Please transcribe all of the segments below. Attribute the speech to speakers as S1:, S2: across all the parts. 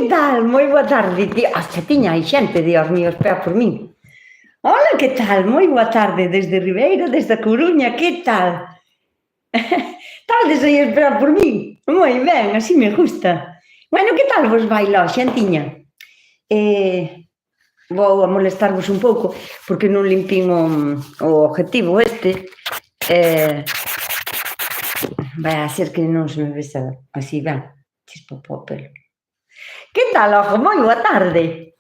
S1: que tal? Moi boa tarde. Hasta tiña aí xente, Dios mío, espera por min. Hola, que tal? Moi boa tarde desde Ribeira, desde a Coruña, que tal? Tardes aí a esperar por min? Moi ben, así me gusta. Bueno, que tal vos vai lá, xentiña? Vou a molestarvos un pouco porque non limpín o objetivo este. Vai a ser que non se me vexa así, ben, chispa po pelo. Que tal, ojo? Moi boa tarde.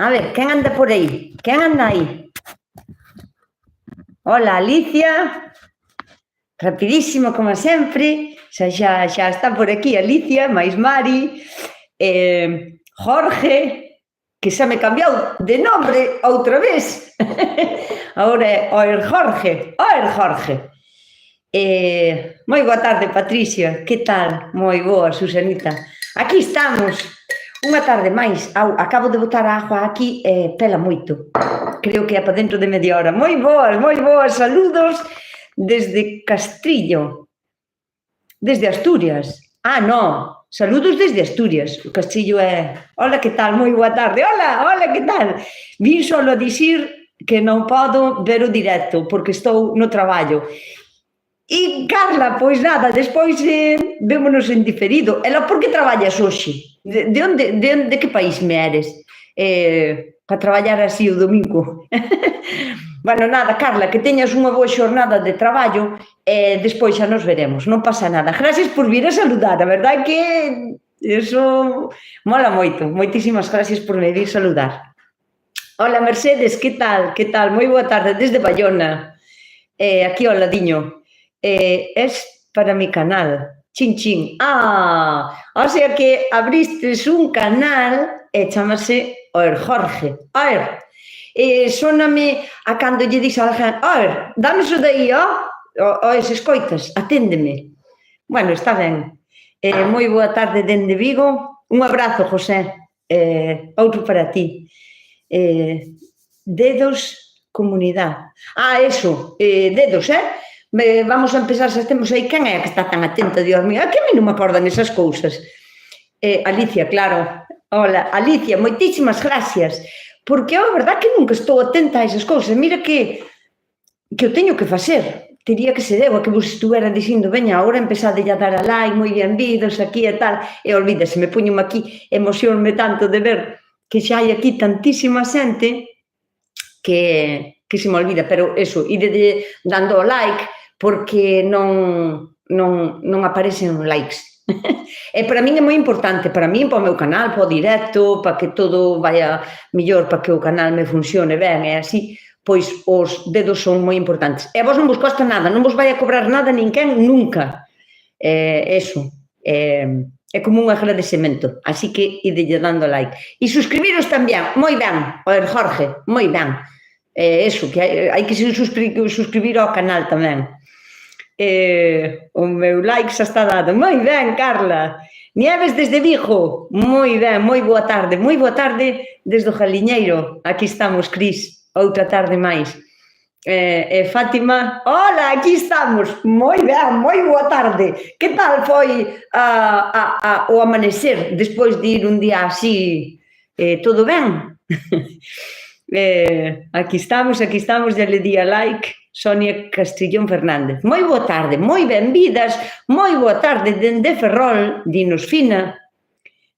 S1: A ver, quen anda por aí? Quen anda aí? Hola, Alicia. Rapidísimo, como sempre. Xa está por aquí Alicia, máis Mari. Jorge, que xa me cambiou de nombre outra vez. Ahora é Oer Jorge. Oer Jorge. Moi boa tarde, Patricia. Que tal? Moi boa, Susanita. Aquí estamos. Unha tarde máis. Acabo de botar a agua aquí e pela moito. Creo que é para dentro de media hora. Moi boas. Saludos desde Castrillo. Desde Asturias. No. Saludos desde Asturias. O Castrillo é... Hola, que tal? Moi boa tarde. Hola, que tal? Vin solo a dicir que non podo ver o directo porque estou no traballo. E, Carla, pois nada, despois vémonos en diferido. Ela, por que traballas hoxe? De que país me eres? Para traballar así o domingo. Bueno, nada, Carla, que teñas unha boa xornada de traballo e despois xa nos veremos, non pasa nada. Gracias por vir a saludar, a verdade que eso mola moito. Moitísimas gracias por me vir saludar. Hola, Mercedes, que tal? Que tal? Moi boa tarde, desde Bayona. Aquí ao ladiño. Es para mi canal. Chin, chin. O sea que abristes un canal e chamase Oer Jorge. Oer. Sóname a cando lle dixo a alguén, Oer, dame iso de aí, se escoitas, aténdeme. Bueno, está ben. Moi boa tarde dende Vigo. Un abrazo, José. Outro para ti. Dedos, comunidade. Eso, dedos, Vamos a empezar, xa temos aí. Quen é que está tan atenta, Dios mío? Que a mí non me acordan esas cousas. Alicia, claro. Hola, Alicia, moitísimas gracias. Porque é verdade que nunca estou atenta a esas cousas. Mira que o teño que facer. Tería que ser eu a que vos estuvera dicindo, veña, agora empezade a dar a like, moi benvidos aquí e tal. E olvídase, me puño aquí, emocionme tanto de ver que xa hai aquí tantísima xente que se me olvida. Pero eso, ide dando o like, porque non aparecen likes. E para min é moi importante, para min, para o meu canal, para o directo, para que todo vaya mellor, para que o canal me funcione ben e así, pois os dedos son moi importantes. E a vos non vos costa nada, non vos vai a cobrar nada ninguén nunca. Eso, é como un agradecemento, así que idelle dando like. E suscribiros tamén, moi ben, Jorge, moi ben. Eso, que hai que suscribir ao canal tamén. O meu like xa está dado. Moi ben, Carla. Nieves desde Vigo. Moi ben, moi boa tarde desde o Jaliñeiro. Aquí estamos, Cris, outra tarde máis. Fátima, hola, aquí estamos. Moi ben, moi boa tarde. Que tal foi o amanecer despois de ir un día así? Todo ben? Aquí estamos, ya le di a like. Sonia Castrillón Fernández. Moi boa tarde, moi benvidas, moi boa tarde dende Ferrol, dinos Fina.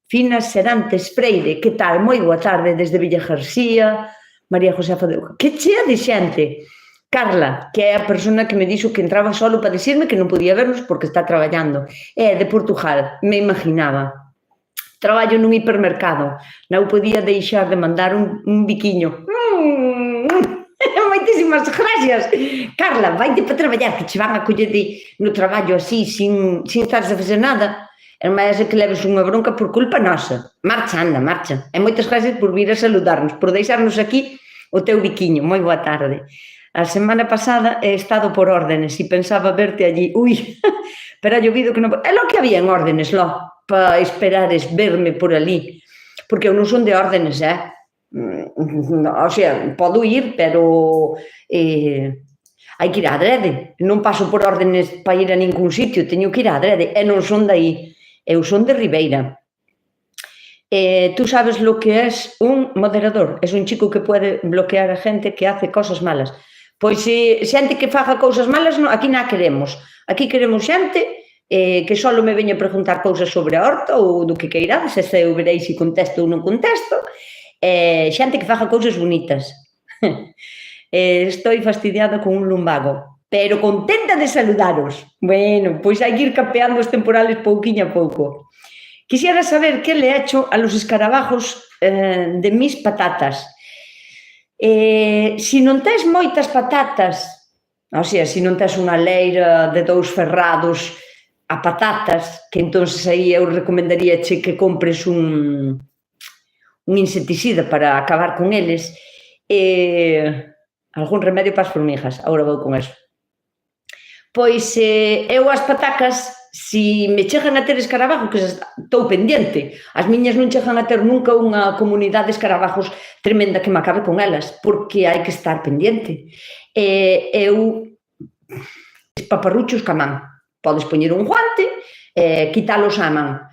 S1: Fina Serantes Freire, que tal? Moi boa tarde desde Villa García. María José Fadeuca. Que chea de xente. Carla, que é a persona que me dixo que entraba solo para dicirme que non podía vernos porque está traballando. É de Portugal, me imaginaba. Traballo nun hipermercado. Non podía deixar de mandar un biquiño. Moitísimas gracias. Carla, vaite para traballar, que che van a coller no traballo así, sin estar a fazer nada. E non vai a ser que leves unha bronca por culpa nosa. Marcha, anda, marcha. E moitas gracias por vir a saludarnos, por deixarnos aquí o teu biquiño. Moi boa tarde. A semana pasada he estado por órdenes e pensaba verte allí. Ui, pero ha llovido que non... É lo que había en órdenes, para esperares verme por ali. Porque eu non son de órdenes, O sea, podo ir, pero hai que ir a adrede. Non paso por órdenes para ir a ningún sitio, teño que ir a adrede. E non son de aí, eu son de Ribeira. Tú sabes lo que es un moderador. Es un chico que puede bloquear a gente que hace cosas malas. Pois xente que faga cousas malas, aquí na queremos. Aquí queremos xente que só me veña a preguntar cousas sobre a horta ou do que queirades, e eu verei se contesto ou non contesto. Xente que faga cousas bonitas. Estou fastidiada con un lumbago, pero contenta de saludaros. Bueno, pois hai que ir capeando os temporales pouquiño a pouco. Quisiera saber qué le he hecho a los escarabajos de mis patatas. Si non tes moitas patatas, o sea, se non tes unha leira de 2 ferrados a patatas, que entón aí eu recomendaríache que compres un insecticida para acabar con eles, algún remedio para as formigas, agora vou con eso. Pois eu as patacas, si me chegan a ter escarabajo, que estou pendiente, as miñas non chegan a ter nunca unha comunidade de escarabajos tremenda que me acabe con elas, porque hai que estar pendiente. Eu paparruchos ca man, podes poñer un guante, quitalos á man.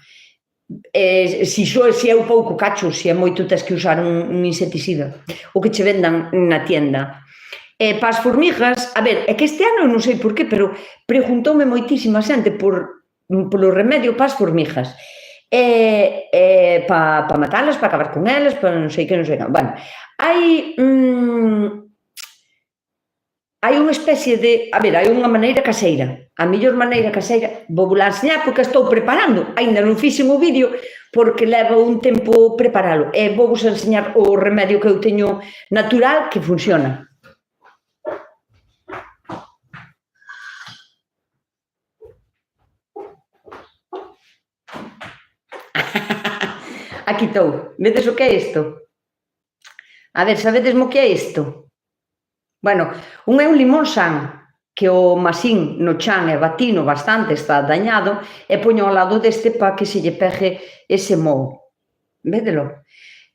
S1: Se é un pouco cacho, se é moito, tes que usar un insecticida, o que che vendan na tienda. Para as formigas, a ver, é que este ano non sei por qué, pero preguntoume moitísima xente polo remedio para as formigas. Para matalas, para acabar con elas, para non sei que, non sei que. Bueno, hai unha especie de... A ver, hai unha maneira caseira. A mellor maneira caseira, vou volar a enseñar porque estou preparando. Ainda non fixen o vídeo porque leva un tempo preparalo. E vou vos enseñar o remedio que eu teño natural que funciona. Aquí estou. Vedes o que é isto? A ver, sabedes mo que é isto? Bueno, un é un limón san, que o masín no chan e batino bastante, está dañado, e poño ao lado deste para que se lle pegue ese moho. Védelo?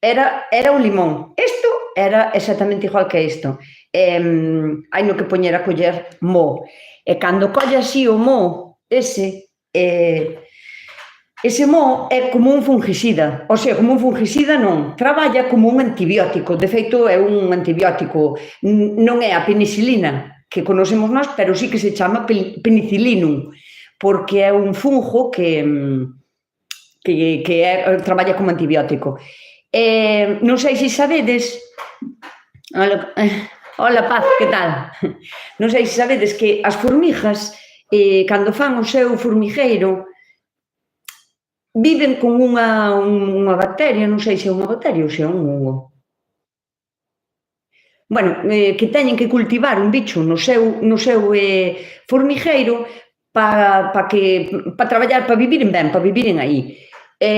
S1: Era un limón. Isto era exactamente igual que isto. Hai no que poñer a coller moho. E cando colle así o moho, ese moho é como un fungicida, o sea, como un fungicida non, traballa como un antibiótico, de feito é un antibiótico, non é a penicilina que conocemos nós, pero sí que se chama penicillinum, porque é un fungo que traballa como antibiótico. Non sei se sabedes, hola Paz, que tal? Non sei se sabedes que as formigas, cando fan o seu formigueiro, viven con unha bacteria, non sei se é unha bacteria ou se é un hongo. Bueno, que teñen que cultivar un bicho no seu formigueiro para traballar, para viviren ben, para viviren aí.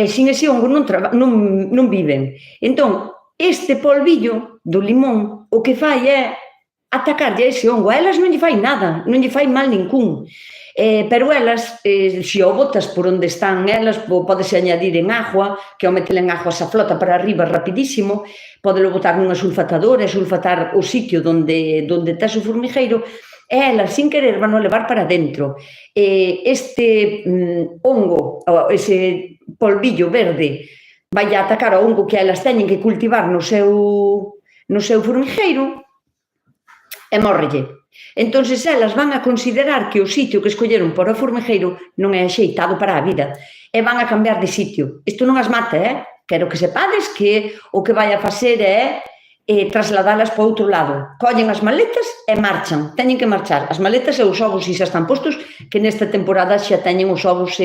S1: Sin ese hongo non viven. Entón, este polvillo do limón o que fai é atacarlle a ese hongo. A elas non lle fai nada, non lle fai mal ningún. Pero elas, se o botas por onde están elas, podese añadir en agua, que ao meter en agua se flota para arriba rapidísimo, podelo botar nunha sulfatadora e sulfatar o sitio onde tes o formigueiro, e elas, sin querer, van a levar para dentro. Este hongo, ese polvillo verde, vai a atacar ao hongo que elas teñen que cultivar no seu formigueiro e morrelle. Entón, elas van a considerar que o sitio que escolleron para o formigueiro non é axeitado para a vida e van a cambiar de sitio. Isto non as mata, quero que sepades que o que vai a facer é trasladalas para outro lado. Collen as maletas e marchan, teñen que marchar. As maletas e os ovos xa están postos, que nesta temporada xa teñen os ovos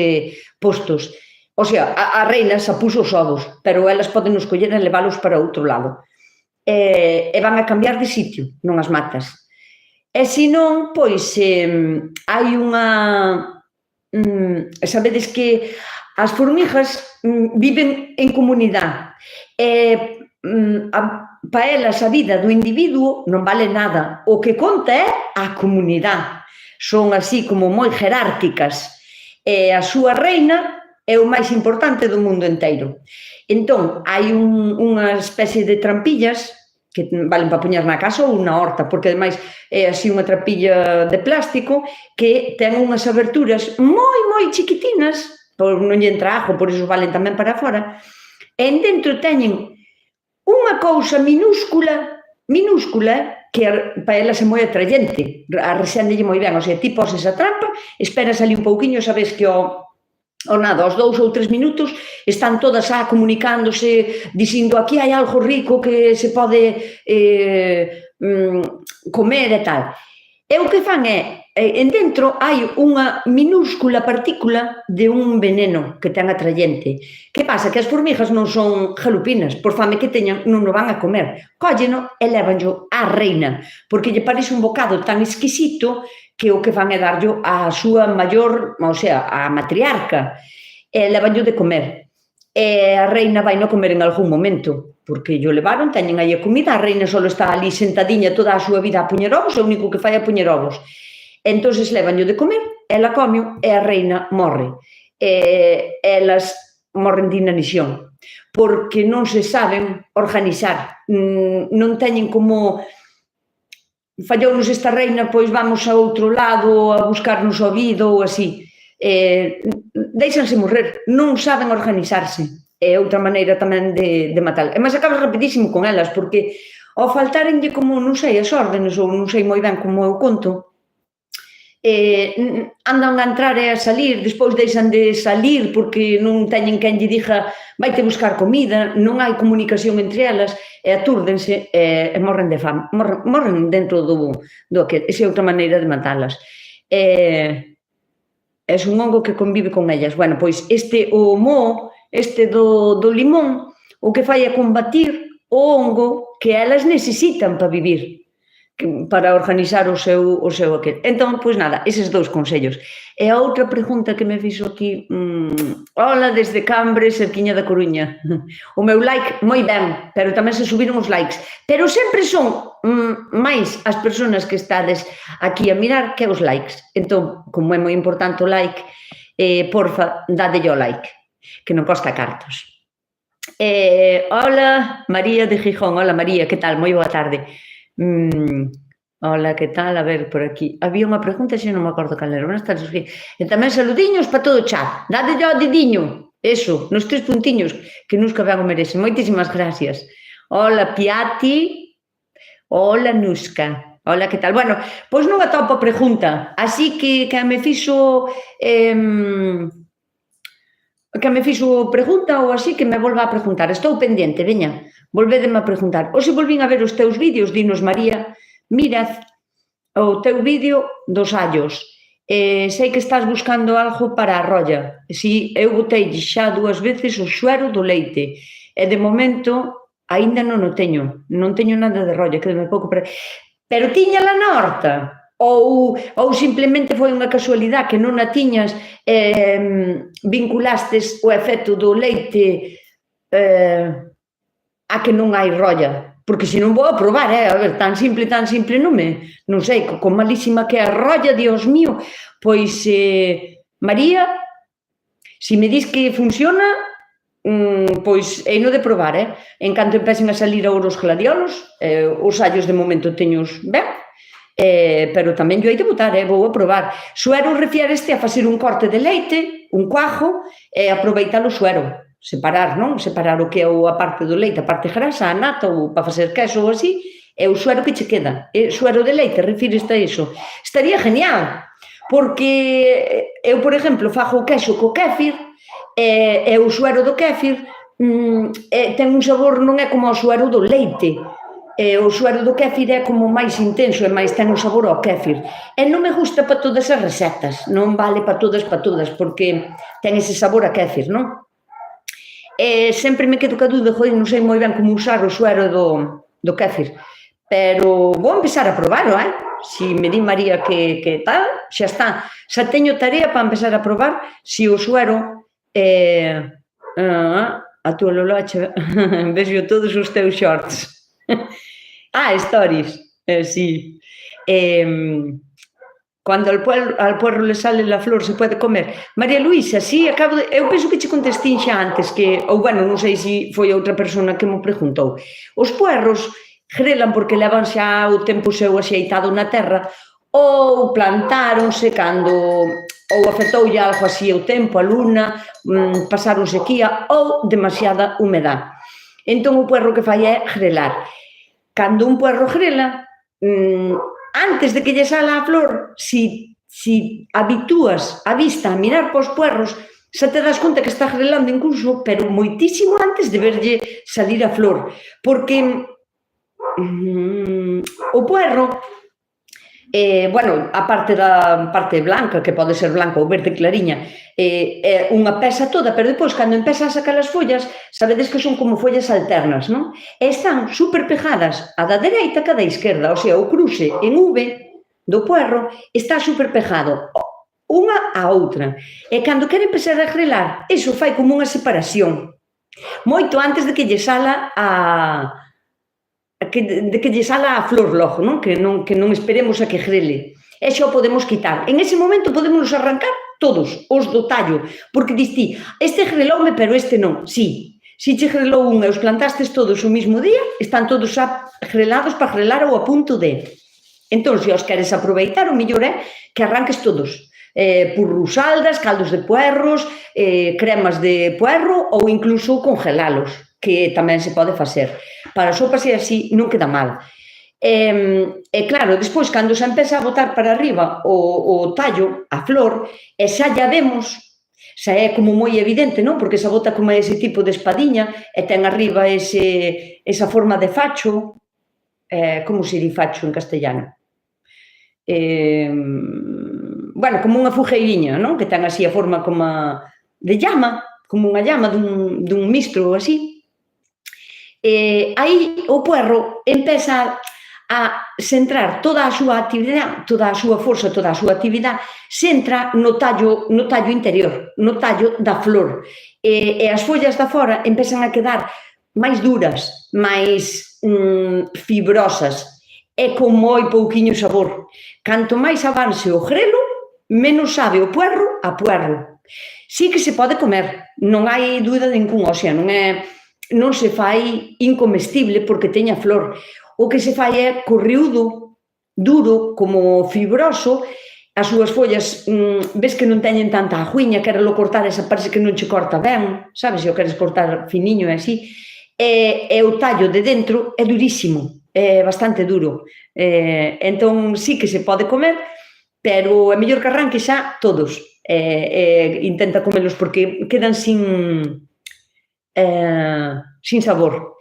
S1: postos. O sea, a reina xa puso os ovos, pero elas poden escoller e leválos para outro lado. E van a cambiar de sitio, non as matas. E se non, pois, hai unha... Sabedes que as formigas viven en comunidade. Para elas a vida do individuo non vale nada. O que conta é a comunidade. Son así como moi jerárquicas. E a súa reina é o máis importante do mundo inteiro. Entón, hai unha especie de trampillas que valen para poñer na casa ou na horta, porque ademais é así unha trampilla de plástico que ten unhas aberturas moi chiquitinas, non lle entra ajo, por iso valen tamén para fora, E en dentro teñen unha cousa minúscula, que para elas é moi atraente, a reséndelle moi ben, o sea, ti poses a trampa, esperas ali un pouquiño, sabes que o nada, aos 2 ou 3 minutos están todas comunicándose, dicindo aquí hai algo rico que se pode comer e tal. E o que fan en dentro hai unha minúscula partícula de un veneno que ten atraente. Que pasa? Que as formigas non son jalupinas, por fame que teñan non o van a comer. Cólleno e lévanllo á reina, porque lle parece un bocado tan exquisito que o que fan é darllo á súa maior, o sea, á matriarca, e lévanllo de comer. E a reina vai no comer en algún momento, porque yo levaron, teñen aí a comida, a reina só está ali sentadiña toda a súa vida a poñer ovos, o único que fai é poñer ovos. Entonces levanllo de comer, ela come e a reina morre. Elas morren de inanición, porque non se saben organizar, non teñen como fallounos esta reina, pois vamos a outro lado a buscarnos o vido ou así. Deixanse morrer, non saben organizarse. É outra maneira tamén de matar. E máis acabas rapidísimo con elas, porque ao faltarenlle como, non sei, as órdenes, ou non sei moi ben como eu conto, andan a entrar e a salir, despois deixan de salir porque non teñen quen lle diga vaite buscar comida, non hai comunicación entre elas, e atúrdense e morren de fame, morren dentro do aquel. Esa é outra maneira de matalas. É un hongo que convive con ellas. Bueno, pois o moho, do limón, o que fai é combatir o hongo que elas necesitan para vivir, para organizar o seu aquel. Entón, pois nada, eses 2 consellos. E a outra pregunta que me fixo aquí, hola, desde Cambres, cerquiña da Coruña. O meu like, moi ben, pero tamén se subiron os likes. Pero sempre son máis as persoas que estades aquí a mirar que os likes. Entón, como é moi importante o like, porfa, dadelle o like, que non costa cartos. Hola, María de Gijón. Hola, María, que tal? Moi boa tarde. Hola, que tal? A ver, por aquí. Había unha pregunta, xe non me acordo cal era. Buenas tardes. E tamén saludiños para todo o chat. Dadelle ao dediño. Eso, nos 3 puntiños, que nunca ben o merece. Moitísimas gracias. Hola, Piati. Hola, Nuska. Hola, que tal? Bueno, pois non atopo a pregunta. Así que me fixo pregunta ou así que me volva a preguntar. Estou pendente, veña. Volvédeme a preguntar. Hoxe volvín a ver os teus vídeos, dinos María, mirad o teu vídeo dos allos. Sei que estás buscando algo para a rolla. Si, eu botei xa 2 veces o suero do leite. E de momento, aínda non o teño. Non teño nada de rolla, quedeme pouco para... Pero tiñala na horta? Ou simplemente foi unha casualidade que non a tiñas vinculastes o efecto do leite a que non hai rolla, porque se non vou a probar, a ver, tan simple non sei, con malísima que é a rolla, Dios mío, pois, María, se me dis que funciona, pois, heino de probar, en canto empecen a salir agora os gladiolos, os allos de momento teños ben, pero tamén yo hei de botar, vou a probar. Suero refiéreste a facer un corte de leite, un cuajo, e aproveitar o suero. Separar, non? Separar o que é a parte do leite, a parte grasa, a nata, ou para facer queso ou así, e o suero que che queda. Suero de leite, refíreste a iso. Estaría genial, porque eu, por exemplo, fago o queso co kéfir, e o suero do kéfir ten un sabor, non é como o suero do leite. O suero do kéfir é como máis intenso e máis ten o sabor ao kéfir. E non me gusta para todas as recetas, non vale para todas, porque ten ese sabor a kéfir, non? Sempre me quedo ca dúda, non sei moi ben como usar o suero do kéfir, pero vou empezar a probalo, si me di María que tal, xa está, xa teño tarea para empezar a probar si o suero a túa Lolocha, vexo todos os teus shorts. Stories, sí. Cuando al puerro le sale la flor se puede comer. María Luisa, sí, eu penso que che contestín xa antes que, ou bueno, non sei se foi outra persona que me preguntou. Os puerros grelan porque levan xa o tempo seu axeitado na terra ou plantáronse cando ou afectoulle algo así o tempo, a luna, pasaron sequía ou demasiada humedad. Entón o puerro que fai é grelar. Cando un puerro grela, antes de que lle sala a flor, si habitúas a vista a mirar pos puerros, xa te das conta que está grelando incluso, pero moitísimo antes de verlle salir a flor, porque o puerro, bueno, a parte da parte blanca, que pode ser blanca ou verde clariña, é unha pesa toda, pero depois, cando empeza a sacar as follas, sabedes que son como follas alternas, non? E están super pegadas a da dereita que a da esquerda, o sea, o cruce en V do puerro está super pegado unha a outra. E cando quere empezar a grelar, iso fai como unha separación. Moito antes de que lle sala de que lle sala a flor logo, non? Que non esperemos a que grele. E xa o podemos quitar. En ese momento podemos arrancar todos os do tallo, porque dis ti, este greloume, pero este non. Si che grelou un e os plantastes todos o mismo día, están todos xa grelados para grelar ou a punto de. Entón, se os queres aproveitar, o mellor é que arranques todos. Purrusaldas, caldos de puerros, cremas de puerro ou incluso congelalos, que tamén se pode facer. Para sopas e así non queda mal. E claro, despois, cando se empeza a botar para arriba o tallo, a flor, e xa ya vemos, xa é como moi evidente, non? Porque xa bota como ese tipo de espadiña e ten arriba esa forma de facho, como se di facho en castellano? Bueno, como unha fugeiriña, non? Que ten así a forma como de llama, como unha llama dun mistro ou así. Aí o puerro empeza a centrar toda a súa actividade, toda a súa forza, toda a súa actividade, centra no tallo interior, no tallo da flor. E as follas da fora empezan a quedar máis duras, máis fibrosas e con moi pouquiño sabor. Canto máis avance o grelo, menos sabe o puerro a puerro. Sí que se pode comer, non hai dúda de ningún, o sea, non se fai incomestible porque teña flor. O que se fai é corriudo, duro, como fibroso, as súas follas, ves que non teñen tanta agüiña, querelo cortar, esa parece que non che corta ben, sabes, se o queres cortar finiño e así, e o tallo de dentro é durísimo, é bastante duro. Entón, sí que se pode comer, pero é mellor que arranque xa todos. Intenta comelos porque quedan sin sabor.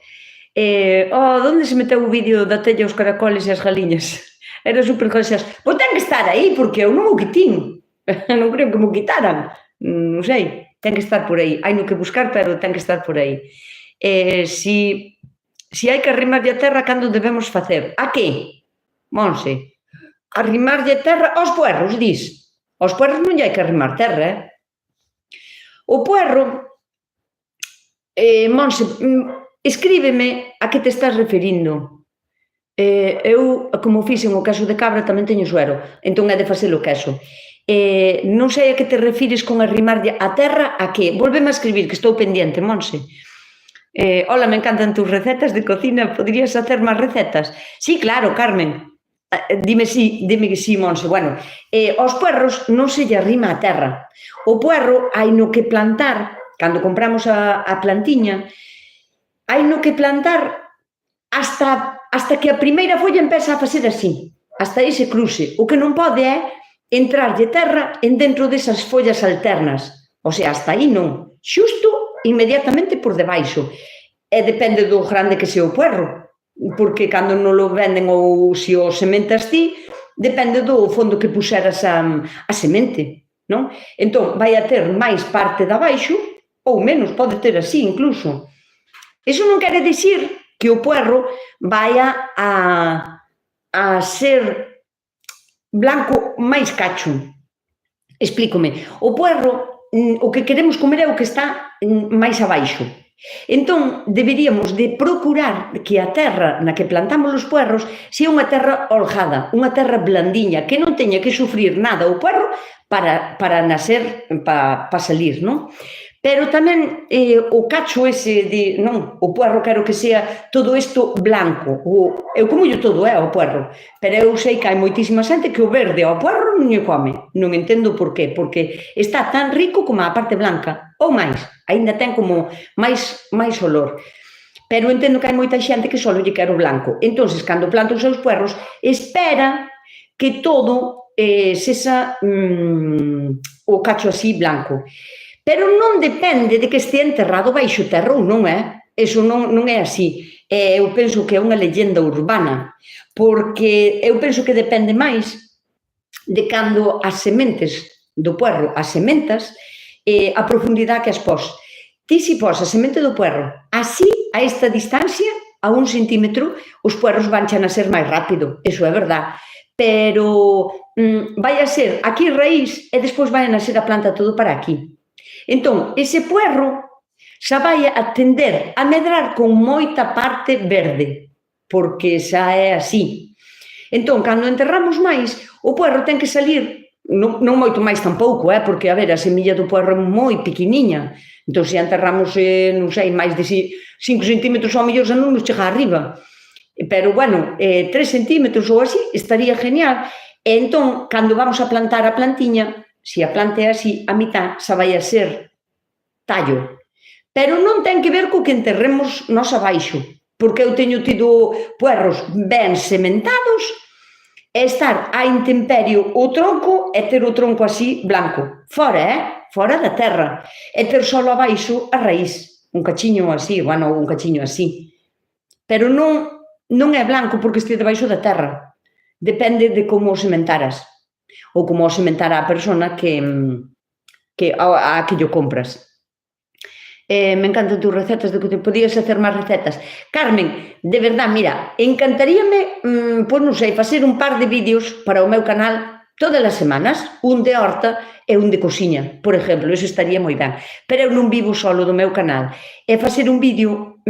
S1: Onde se meteu o vídeo da tella, os caracoles e as galiñas? Era super gracioso. Pois ten que estar aí, porque eu non o quitín. Non creo que me o quitaran. Non sei, ten que estar por aí. Hai no que buscar, pero ten que estar por aí. Si hai que arrimarlle a terra, cando debemos facer? A que? Monse, arrimarlle terra aos puerros, dis? Aos puerros non lle hai que arrimar terra, O puerro, Monse, escríbeme a que te estás referindo. Eu, como fixen o queso de cabra, tamén teño suero, entón é de facelo queso. Non sei a que te refires con arrimarlle a terra, a que? Volveme a escribir, que estou pendiente, Monse. Hola, me encantan tus recetas de cocina, podrías hacer máis recetas? Sí, claro, Carmen. Dime que sí, Monse. Bueno, aos puerros non se lle arrima a terra. O puerro hai no que plantar, cando compramos a plantiña, hai no que plantar hasta que a primeira folla empeza a facer así, hasta ese cruce. O que non pode é entrarlle terra en dentro desas follas alternas. O sea, hasta aí non. Xusto inmediatamente por debaixo. E depende do grande que sea o puerro, porque cando non lo venden ou se o sementas ti, depende do fondo que puxeras a semente, non? Entón, vai a ter máis parte de abaixo ou menos, pode ter así incluso. Iso non quere dicir que o puerro vaya a ser blanco máis cacho. Explícome. O puerro, o que queremos comer é o que está máis abaixo. Entón, deberíamos de procurar que a terra na que plantamos os puerros sea unha terra holgada, unha terra blandiña, que non teña que sufrir nada o puerro para nacer, para salir, non? Pero tamén o cacho ese de, non, o puerro quero que sea todo isto blanco. Eu comollo todo, o puerro, pero eu sei que hai moitísima xente que o verde ao puerro non o come. Non entendo por qué, porque está tan rico como a parte blanca, ou máis, aínda ten como máis olor. Pero entendo que hai moita xente que só lle quero blanco. Entonces, cando planta os seus puerros, espera que todo sexa o cacho así blanco. Pero non depende de que estea enterrado baixo terra ou non, Eso non é así. Eu penso que é unha leyenda urbana, porque eu penso que depende máis de cando as sementes do puerro as sementas, a profundidade que as pos. Ti si pos a semente do puerro así, a esta distancia, a 1 centímetro, os puerros vanche a nacer máis rápido, eso é verdad. Pero vai a ser aquí raíz e despois vai a nacer a planta todo para aquí. Entón, ese puerro xa vai a tender a medrar con moita parte verde, porque xa é así. Entón, cando enterramos máis, o puerro ten que salir, non moito máis tampouco, porque, a ver, a semilla do puerro é moi pequeniña. Entón, se enterramos, non sei, máis de 5 centímetros, ao mellor xa non nos chega arriba. Pero, bueno, 3 centímetros ou así, estaría genial. E entón, cando vamos a plantar a plantiña, se a planta é así, a mitad xa vai a ser tallo. Pero non ten que ver co que enterremos nós abaixo, porque eu teño tido puerros ben sementados e estar a intemperio o tronco e ter o tronco así blanco. Fora, fora da terra. E ter solo abaixo a raíz. Un cachiño así, bueno, un cachiño así. Pero non é blanco porque este debaixo da terra. Depende de como o sementaras. Ou como o sementara a persona a que lle compras. Me encantan tus recetas, de que te podías hacer máis recetas. Carmen, de verdad, mira, encantaríame, pois non sei, facer un par de vídeos para o meu canal todas as semanas, un de horta e un de cociña, por exemplo, eso estaría moi ben. Pero eu non vivo solo do meu canal. E facer un vídeo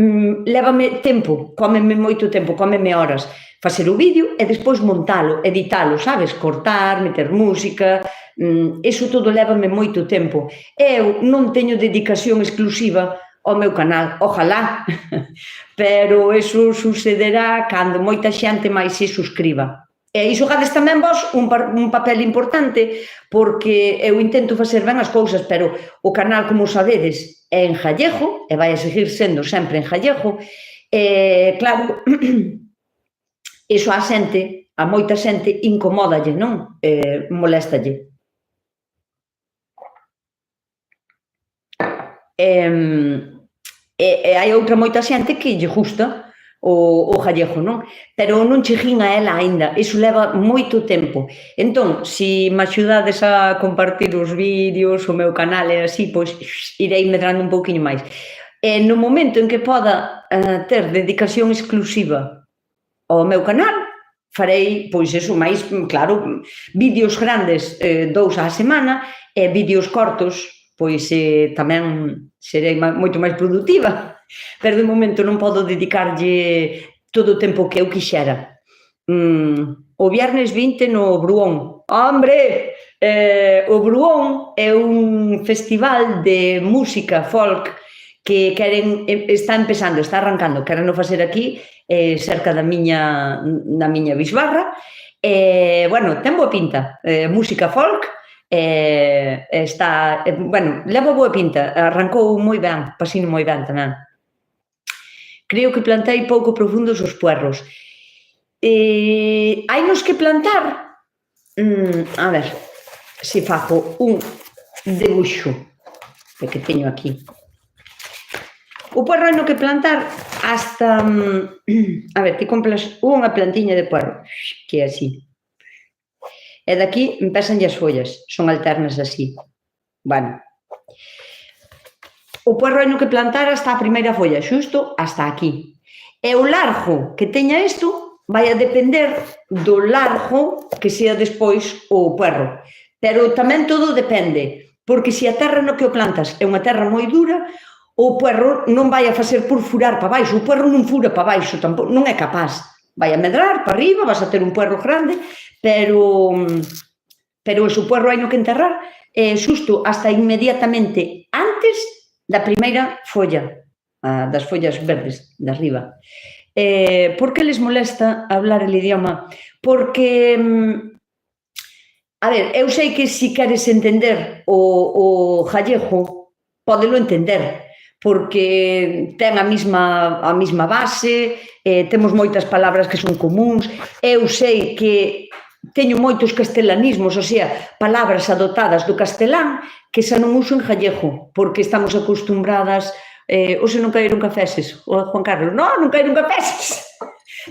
S1: lévame tempo, cómeme moito tempo, cómeme horas. Facer o vídeo e despois montalo, editalo, sabes? Cortar, meter música, eso todo lévame moito tempo. Eu non teño dedicación exclusiva ao meu canal, ojalá, pero eso sucederá cando moita xente máis se suscriba. E iso gades tamén vos un papel importante, porque eu intento facer ben as cousas, pero o canal, como sabedes, é en gallego, e vai a seguir sendo sempre en gallego, e claro, iso a xente, a moita xente, incomódalle, non? Moléstalle. E hai outra moita xente que lle gusta o gallego, non? Pero non chegín a ela aínda, iso leva moito tempo. Entón, se me axudades a compartir os vídeos, o meu canal e así, pois irei medrando un pouquiño máis. E no momento en que poda ter dedicación exclusiva ao meu canal, farei, pois eso, máis, claro, vídeos grandes 2 á semana e vídeos cortos, pois tamén serei moito máis productiva, pero de momento non podo dedicarlle todo o tempo que eu quixera. O viernes 20 no Bruón. Hombre, o Bruón é un festival de música folk que está empezando, está arrancando, queren facer aquí, cerca da miña bisbarra. Bueno, ten boa pinta, música folk, está, bueno, leva boa pinta, arrancou moi ben, pasino moi ben tamén. Creo que plantei pouco profundos os puerros. Hai nos que plantar, a ver, se fago un debuxo que teño aquí. O puerro hai no que plantar hasta, a ver, ti compras unha plantiña de puerro, que é así. E daqui empezanlle as follas, son alternas así. Bueno, o puerro hai no que plantar hasta a primeira folla, xusto hasta aquí. E o largo que teña isto vai a depender do largo que sea despois o puerro. Pero tamén todo depende, porque se a terra no que o plantas é unha terra moi dura, o puerro non vai a facer por furar para baixo, o puerro non fura para baixo, tampouco, non é capaz. Vai a medrar para arriba, vas a ter un puerro grande, pero o puerro hai no que enterrar xusto hasta inmediatamente antes da primeira folla, das follas verdes, de arriba. Por que les molesta hablar el idioma? Porque, a ver, eu sei que se queres entender o gallego, pódelo entender, porque ten a mesma base, temos moitas palabras que son comuns, eu sei que teño moitos castelanismos, o sea, palabras adotadas do castelán que xa non uso en gallego, porque estamos acostumbradas. Hoxe non caeron cafeses, o Juan Carlos, non caeron cafeses.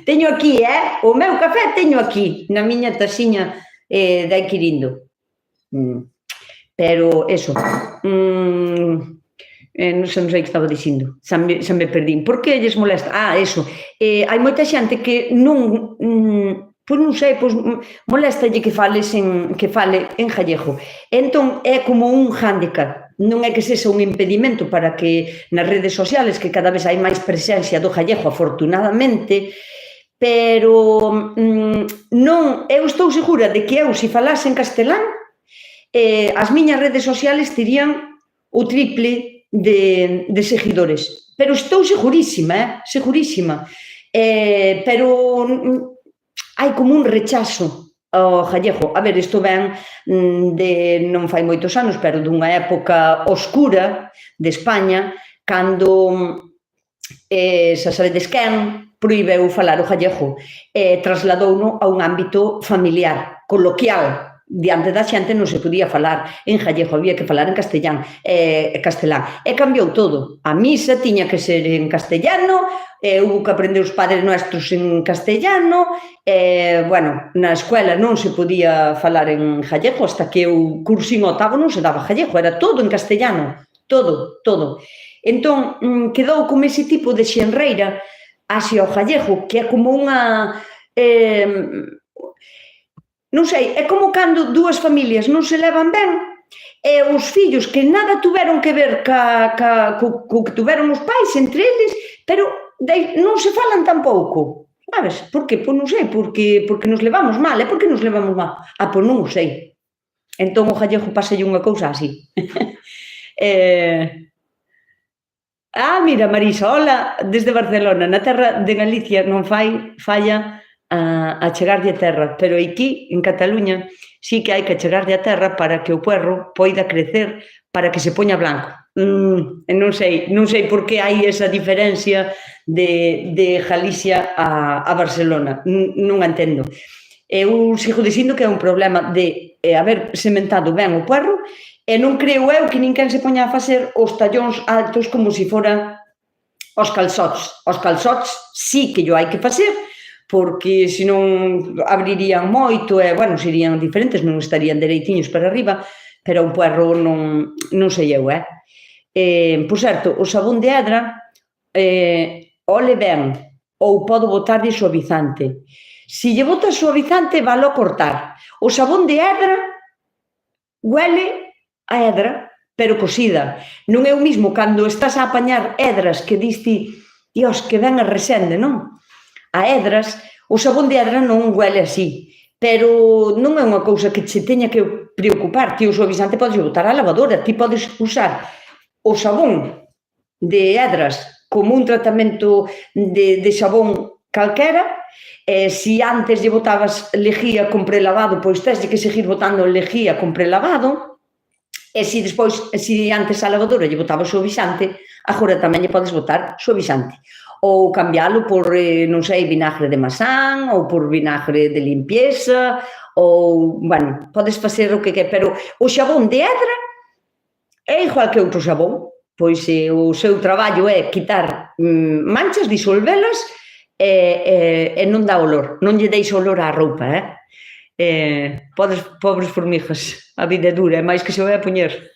S1: Teño aquí, o meu café teño aquí, na miña taxiña de Aiquirindo. Pero, eso, non sei que estaba dicindo, xa me perdín. Por que lles molesta? Eso, hai moita xente que non, pois non sei, pois moléstalle que fale en gallego. Entón, é como un hándicap. Non é que sexa un impedimento para que nas redes sociales, que cada vez hai máis presencia do gallego, afortunadamente, pero non, eu estou segura de que eu, se falase en castelán, as miñas redes sociales tirían o triple de seguidores. Pero estou segurísima, segurísima. Pero hai como un rechazo ao gallego. A ver, isto ven de non fai moitos anos, pero dunha época oscura de España, cando, xa sabedes quen, prohibeu falar o gallego, trasladouno a un ámbito familiar, coloquial. Diante da xente non se podía falar en gallego, había que falar en castelán. E cambiou todo. A misa tiña que ser en castellano, hubo que aprender os padres nuestros en castellano, bueno, na escuela non se podía falar en gallego, hasta que o cursinho octavo non se daba gallego, era todo en castellano, todo. Entón, quedou como ese tipo de xenreira hacia o gallego, que é como unha... non sei, é como cando dúas familias non se levan ben, e os fillos que nada tuveron que ver co que tuveron os pais entre eles, pero non se falan tampouco, sabes? Por que? Pois non sei, porque nos levamos mal, é porque nos levamos mal. Pois non o sei. Entón o gallego pasalle unha cousa así. Mira, Marisa, hola, desde Barcelona, na terra de Galicia non falla a chegarlle a terra, pero aquí, en Cataluña, sí que hai que chegarlle a terra para que o puerro poida crecer, para que se poña blanco. Non sei por que hai esa diferencia de Galicia a Barcelona, non a entendo. Eu sigo dicindo que é un problema de haber sementado ben o puerro, e non creo eu que ninguén se poña a facer os tallóns altos como se foran os calzots. Os calzots sí que yo hai que facer, porque senón abrirían moito e, bueno, serían diferentes, non estarían dereitiños para arriba, pero un puerro non sei eu, Por certo, o sabón de hedra, ole ben, ou podo botarlle suavizante. Se lle botas suavizante, valo cortar. O sabón de hedra huele a hedra, pero cosida. Non é o mismo cando estás a apañar hedras que diste, Dios, que ben a resende, non? A hedras, o sabón de hedra non huele así, pero non é unha cousa que che teña que preocupar. Ti o suavizante podes botar á lavadora, ti podes usar o sabón de hedras como un tratamento de sabón calquera. Se antes lle botabas lejía con prelavado, pois teslle que seguir botando lejía con prelavado, e se antes a lavadora lle botabas suavizante, agora tamén lle podes botar suavizante. Ou cambiálo por, non sei, vinagre de masán, ou por vinagre de limpieza, ou, bueno, podes facer o que pero o xabón de hedra é igual que outro xabón, pois o seu traballo é quitar manchas, disolvelas, e non dá olor, non lle deixa olor á roupa, pobres formigas, a vida é dura, é máis que se vai a poñer.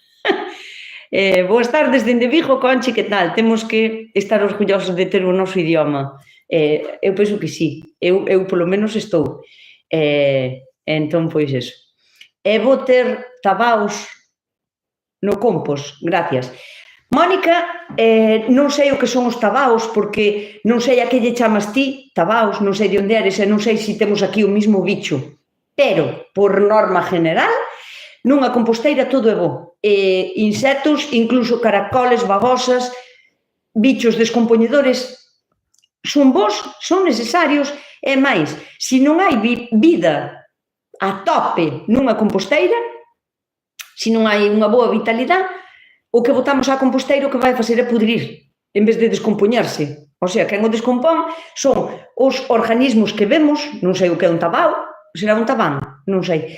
S1: Boas tardes dende Vigo, Conchi, que tal? Temos que estar orgullosos de ter o noso idioma. Eu penso que sí, eu polo menos estou. Entón, pois eso. E vou ter tabaos no compost, gracias. Mónica, non sei o que son os tabaos, porque non sei a que lle chamas ti, tabaos, non sei de onde eres, e non sei se temos aquí o mismo bicho. Pero, por norma general, nunha composteira todo é bo. Insectos, incluso caracoles, babosas, bichos descompoñedores, son bons, son necesarios, e máis, se non hai vida a tope nunha composteira, se non hai unha boa vitalidade, o que botamos á composteira o que vai facer é pudrir, en vez de descompoñerse. O sea, quen o descompón son os organismos que vemos, non sei o que é un tabao, será un tabán, non sei,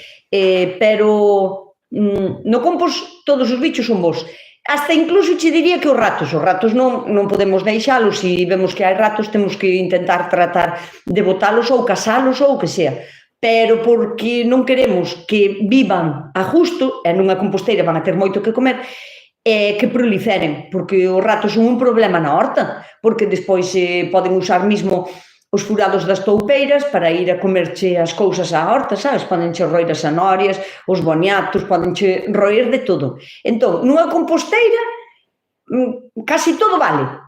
S1: pero no compost todos os bichos son bons. Hasta incluso che diría que os ratos non podemos deixalos, se vemos que hai ratos temos que intentar tratar de botalos ou casalos ou o que sea, pero porque non queremos que vivan a justo, e nunha composteira van a ter moito que comer, que proliferen, porque os ratos son un problema na horta, porque despois poden usar mesmo os furados das toupeiras para ir a comerche as cousas á horta, sabes? Podenche roer as zanorias, os boniatos, podenche roer de todo. Entón, nunha composteira, casi todo vale.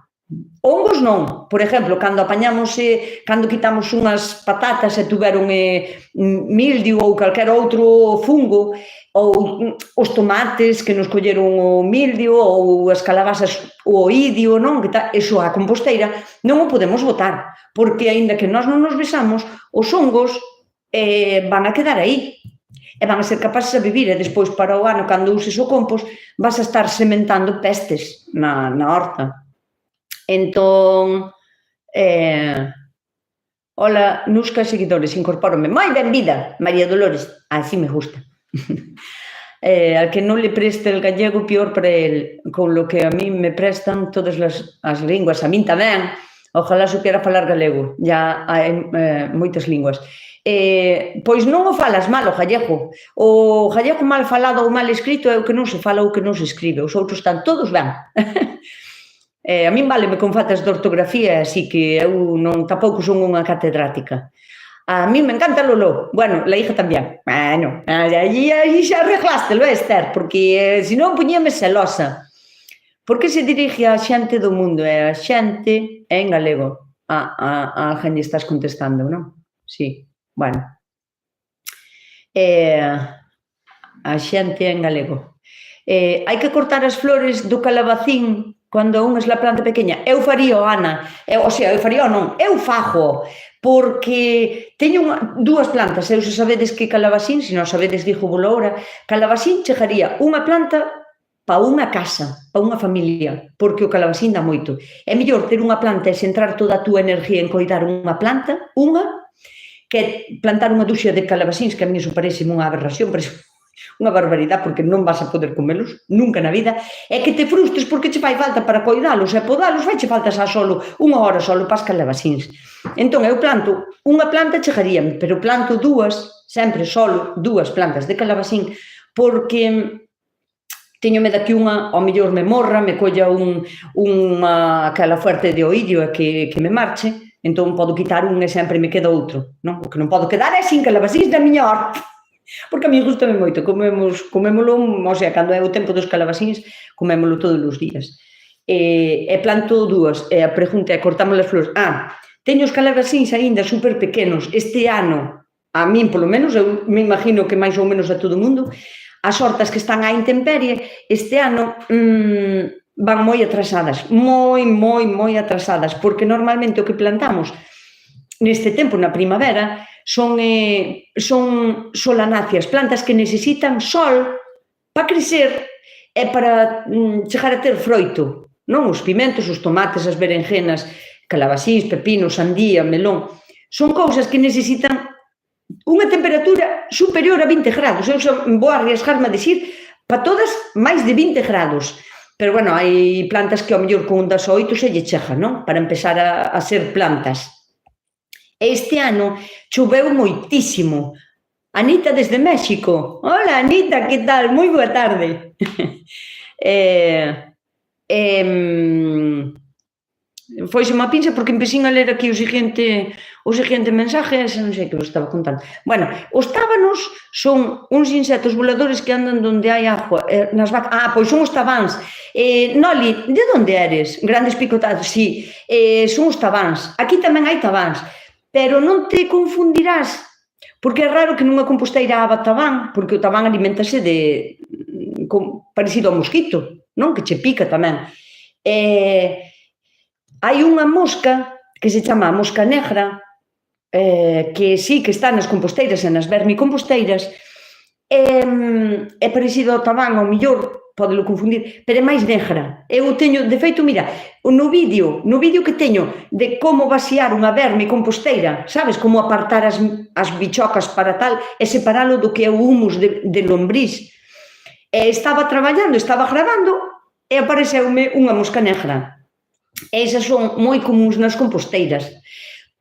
S1: Hongos non. Por exemplo, cando apañamos, cando quitamos unhas patatas e tuveron mildio ou calquer outro fungo, ou os tomates que nos colleron o mildio, ou as calabazas o oidio, non? Eso a composteira non o podemos botar, porque aínda que nós non nos besamos, os hongos van a quedar aí e van a ser capaces de vivir, e despois para o ano, cando uses o compost, vas a estar sementando pestes na horta. Entón, hola, Nusca, seguidores, incorpórome. Moi benvida, María Dolores. Así me gusta. Al que non le preste el gallego, peor para él. Con lo que a mí me prestan todas as linguas, a min tamén. Ojalá supiera falar galego. Ya hai moitas linguas. Pois non o falas mal o gallego. O gallego mal falado ou mal escrito é o que non se fala ou que non se escribe. Os outros están todos ben. A min váleme con faltas de ortografía, así que eu tampouco son unha catedrática. A mí me encanta Lolo. Bueno, la hija tamén. Bueno, aí xa arreglástelo, Esther, porque senón poñíame celosa. Por que se dirige a xente do mundo? A xente en galego. A alguén lle estás contestando, non? Sí, bueno. A xente en galego. Hai que cortar as flores do calabacín cando unha é a planta pequena. Eu faría, Ana, eu faría non, eu fago, porque teño dúas plantas, eu se sabedes que calabacín, se non sabedes dixo boloura, calabacín chegaría unha planta para unha casa, para unha familia, porque o calabacín dá moito. É mellor ter unha planta e centrar toda a túa energía en coidar unha planta, que plantar unha duxa de calabacíns, que a mí iso parece unha aberración, parece unha barbaridade, porque non vas a poder comelos nunca na vida, é que te frustres porque che fai falta para coidalos e podalos, vai che falta xa solo unha hora solo para as calabacíns. Entón, eu planto unha planta, chegaríame, pero planto dúas, sempre solo dúas plantas de calabacín, porque teño medo que unha, ao mellor me morra, me colla aquela fuerte de oidio e que me marche, entón podo quitar un e sempre me queda outro, non? O que non podo quedar é sin calabacíns na miña horta. Porque a mí gustame moito, comémolo, o sea, cando é o tempo dos calabacíns, comémolo todos os días. E planto dúas, e a pregunta é, cortamos as flores. Teño os calabacíns aínda super pequenos. Este ano, a min polo menos, eu me imagino que máis ou menos a todo o mundo, as hortas que están á intemperie, este ano van moi atrasadas, moi atrasadas, porque normalmente o que plantamos neste tempo, na primavera, son solanáceas, plantas que necesitan sol para crecer e para chegar a ter froito, non? Os pimentos, os tomates, as berenjenas, calabacíns, pepinos, sandía, melón, son cousas que necesitan unha temperatura superior a 20 grados. Eu vou arriesgarme a dicir para todas máis de 20 grados. Pero, bueno, hai plantas que ao mellor con 18 se lle chega, non? Para empezar a ser plantas. Este ano choveu moitísimo. Anita desde México. Hola, Anita, que tal? Moi boa tarde. Foise unha pinza porque empecín a ler aquí o seguinte mensaje, ese non sei que vos estaba contando. Bueno, os tábanos son uns insectos voladores que andan onde hai agua, nas vacas. Pois son os tabáns. Noli, de onde eres? Grandes picotados, sí. Son os tabáns. Aquí tamén hai tabáns. Pero non te confundirás Porque é raro que nunha composteira haxa tabán, porque o tabán alimentase parecido ao mosquito, non? Que che pica tamén. Hai unha mosca que se chama a mosca negra, que sí que está nas composteiras e nas vermicomposteiras, é parecido ao tabán, ao millor, pódelo confundir, pero é máis negra. Eu teño, de feito, mira, no vídeo que teño de como vaciar unha vermicomposteira, sabes, como apartar as bichocas para tal, e separalo do que é o humus de lombriz. Estaba traballando, estaba gravando, e apareceume unha mosca negra. Esas son moi comuns nas composteiras.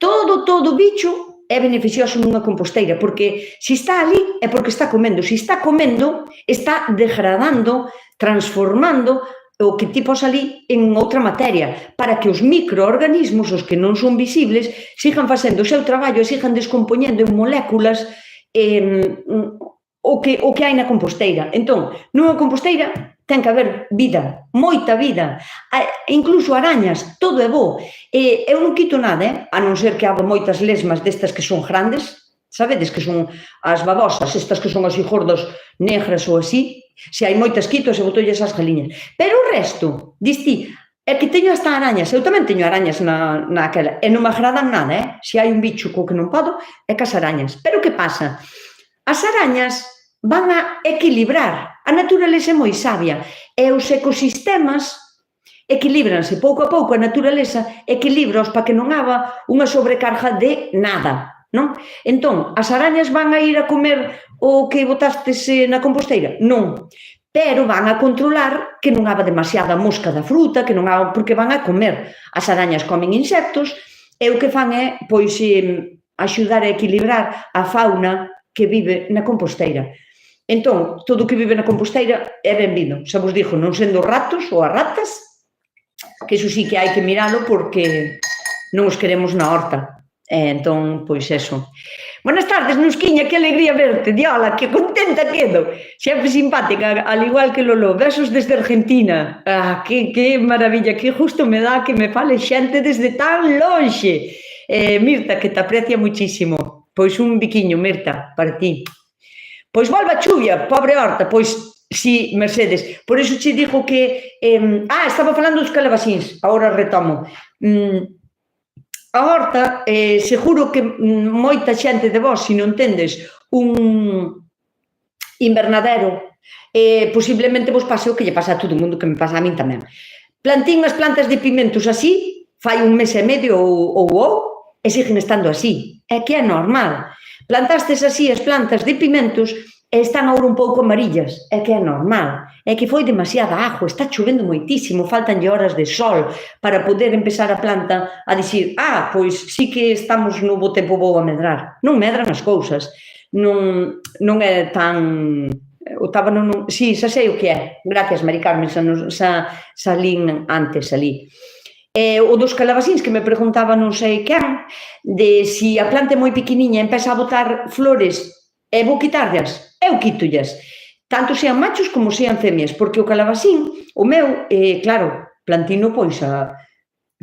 S1: Todo bicho é beneficioso nunha composteira, porque se está ali é porque está comendo. Se está comendo, está degradando, transformando o que ti pos ali en outra materia, para que os microorganismos, os que non son visibles, sigan facendo o seu traballo e sigan descompoñendo en moléculas o que hai na composteira. Entón, nunha composteira ten que haber vida, moita vida, incluso arañas, todo é bo. Eu non quito nada, a non ser que haga moitas lesmas destas que son grandes, sabedes, que son as babosas, estas que son así gordas, negras ou así, se hai moitas quito e botolles as galiñas. Pero o resto, dis ti, é que teño hasta arañas, eu tamén teño arañas naquela, e non me agradan nada, se hai un bicho co que non podo, é cas arañas. Pero que pasa? As arañas van a equilibrar. A naturaleza é moi sabia e os ecosistemas equilibranse pouco a pouco. A naturaleza equilibraos para que non haga unha sobrecarga de nada, non? Entón, as arañas van a ir a comer o que botastes na composteira? Non, pero van a controlar que non haga demasiada mosca da fruta, que non haga, porque van a comer. As arañas comen insectos e o que fan é, pois, axudar a equilibrar a fauna que vive na composteira. Entón, todo o que vive na composteira é benvido. Xa vos dixo, non sendo ratos ou as ratas, que iso sí que hai que miralo porque non os queremos na horta. Entón, pois eso. Buenas tardes, Nusquiña, que alegría verte. Diola, que contenta quedo. Sempre simpática, al igual que Lolo. Besos desde Argentina. Que maravilla, que justo me dá que me fale xente desde tan lonxe. Mirta, que te aprecia muchísimo. Pois un biquiño, Mirta, para ti. Pois volve a chuvia, pobre horta, pois si, Mercedes, por iso che digo que estaba falando dos calabacíns, agora retomo. A horta, seguro que moita xente de vos, se non tendes un invernadero, posiblemente vos pase o que lle pasa a todo o mundo, que me pasa a min tamén. Plantín as plantas de pimentos así, fai un mes e medio ou e siguen estando así, é que é normal. Plantastes así as plantas de pimentos e están agora un pouco amarillas, é que é normal, é que foi demasiada agua, está chovendo moitísimo, faltanlle horas de sol para poder empezar a planta a dicir, pois sí que estamos no bo tempo, vou a medrar. Non medran as cousas, non é tan... Sí, xa sei o que é. Gracias, Mari Carmen, xa lín antes ali. O dos calabacíns que me preguntaba non sei quen, de si a planta é moi pequeniña e empeza a botar flores e vou quitarllas, eu quítollas, tanto sean machos como sean femias, porque o calabacín, o meu, claro, plantino pois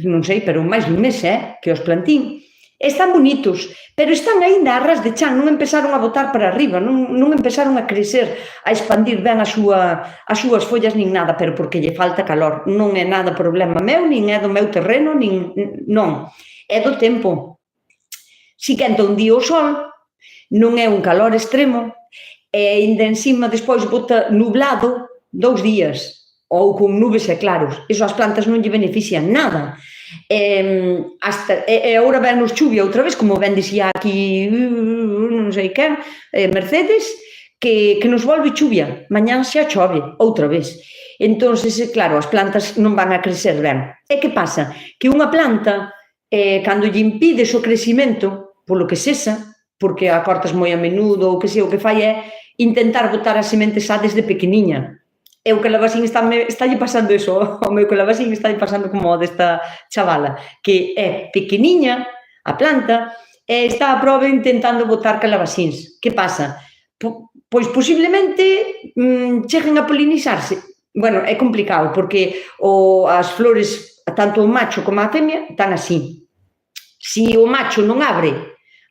S1: non sei, pero máis dun mes, que os plantín, están bonitos, pero están aínda a ras de chan, non empezaron a botar para arriba, non empezaron a crecer, a expandir ben as súas follas nin nada, pero porque lle falta calor. Non é nada problema meu, nin é do meu terreno, non, é do tempo. Si quenta un día o sol, non é un calor extremo, e ainda encima despois bota nublado 2 días, ou con nubes e claros. Iso as plantas non lle benefician nada. E agora vennos chuvia outra vez, como ben dicía aquí non sei quen, Mercedes, que nos volve chuvia, mañán xa chove outra vez. Entón, claro, as plantas non van a crecer ben. E que pasa? Que unha planta, cando lle impides o crecimento, polo que sexa, porque a cortas moi a menudo, ou que sei, o que fai é intentar botar as sementes xa desde pequeniña. E o calabacín está lle pasando iso, o meu calabacín está lle pasando como o desta chavala, que é pequeniña a planta e está a prova intentando botar calabacíns. Que pasa? Pois posiblemente cheguen a polinizarse. Bueno, é complicado, porque as flores, tanto o macho como a femia, están así. Se o macho non abre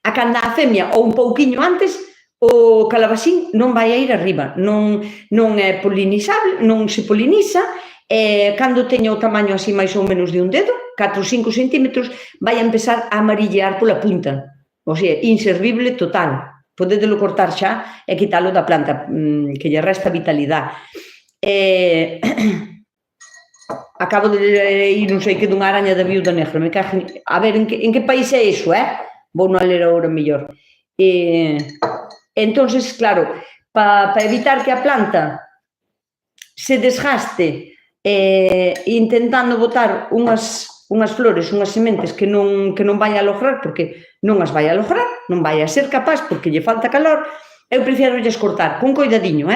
S1: A canda a femia ou un pouquiño antes, o calabacín non vai a ir arriba, non é polinizable, non se poliniza, cando teña o tamaño así máis ou menos de un dedo, 4 ou 5 centímetros, vai a empezar a amarillear pola punta, o sea, inservible total, podedelo cortar xa e quitalo da planta, que lle resta vitalidade. Acabo de ir, non sei que, dunha araña da viúda negra, me cago a ver, en que país é iso, vou non ler agora mellor. Entonces, claro, para evitar que a planta se desgaste intentando botar unhas flores, unhas sementes que non vai a lograr, porque non as vai a lograr, non vai a ser capaz porque lle falta calor, eu prefiro lles cortar con cuidadiño,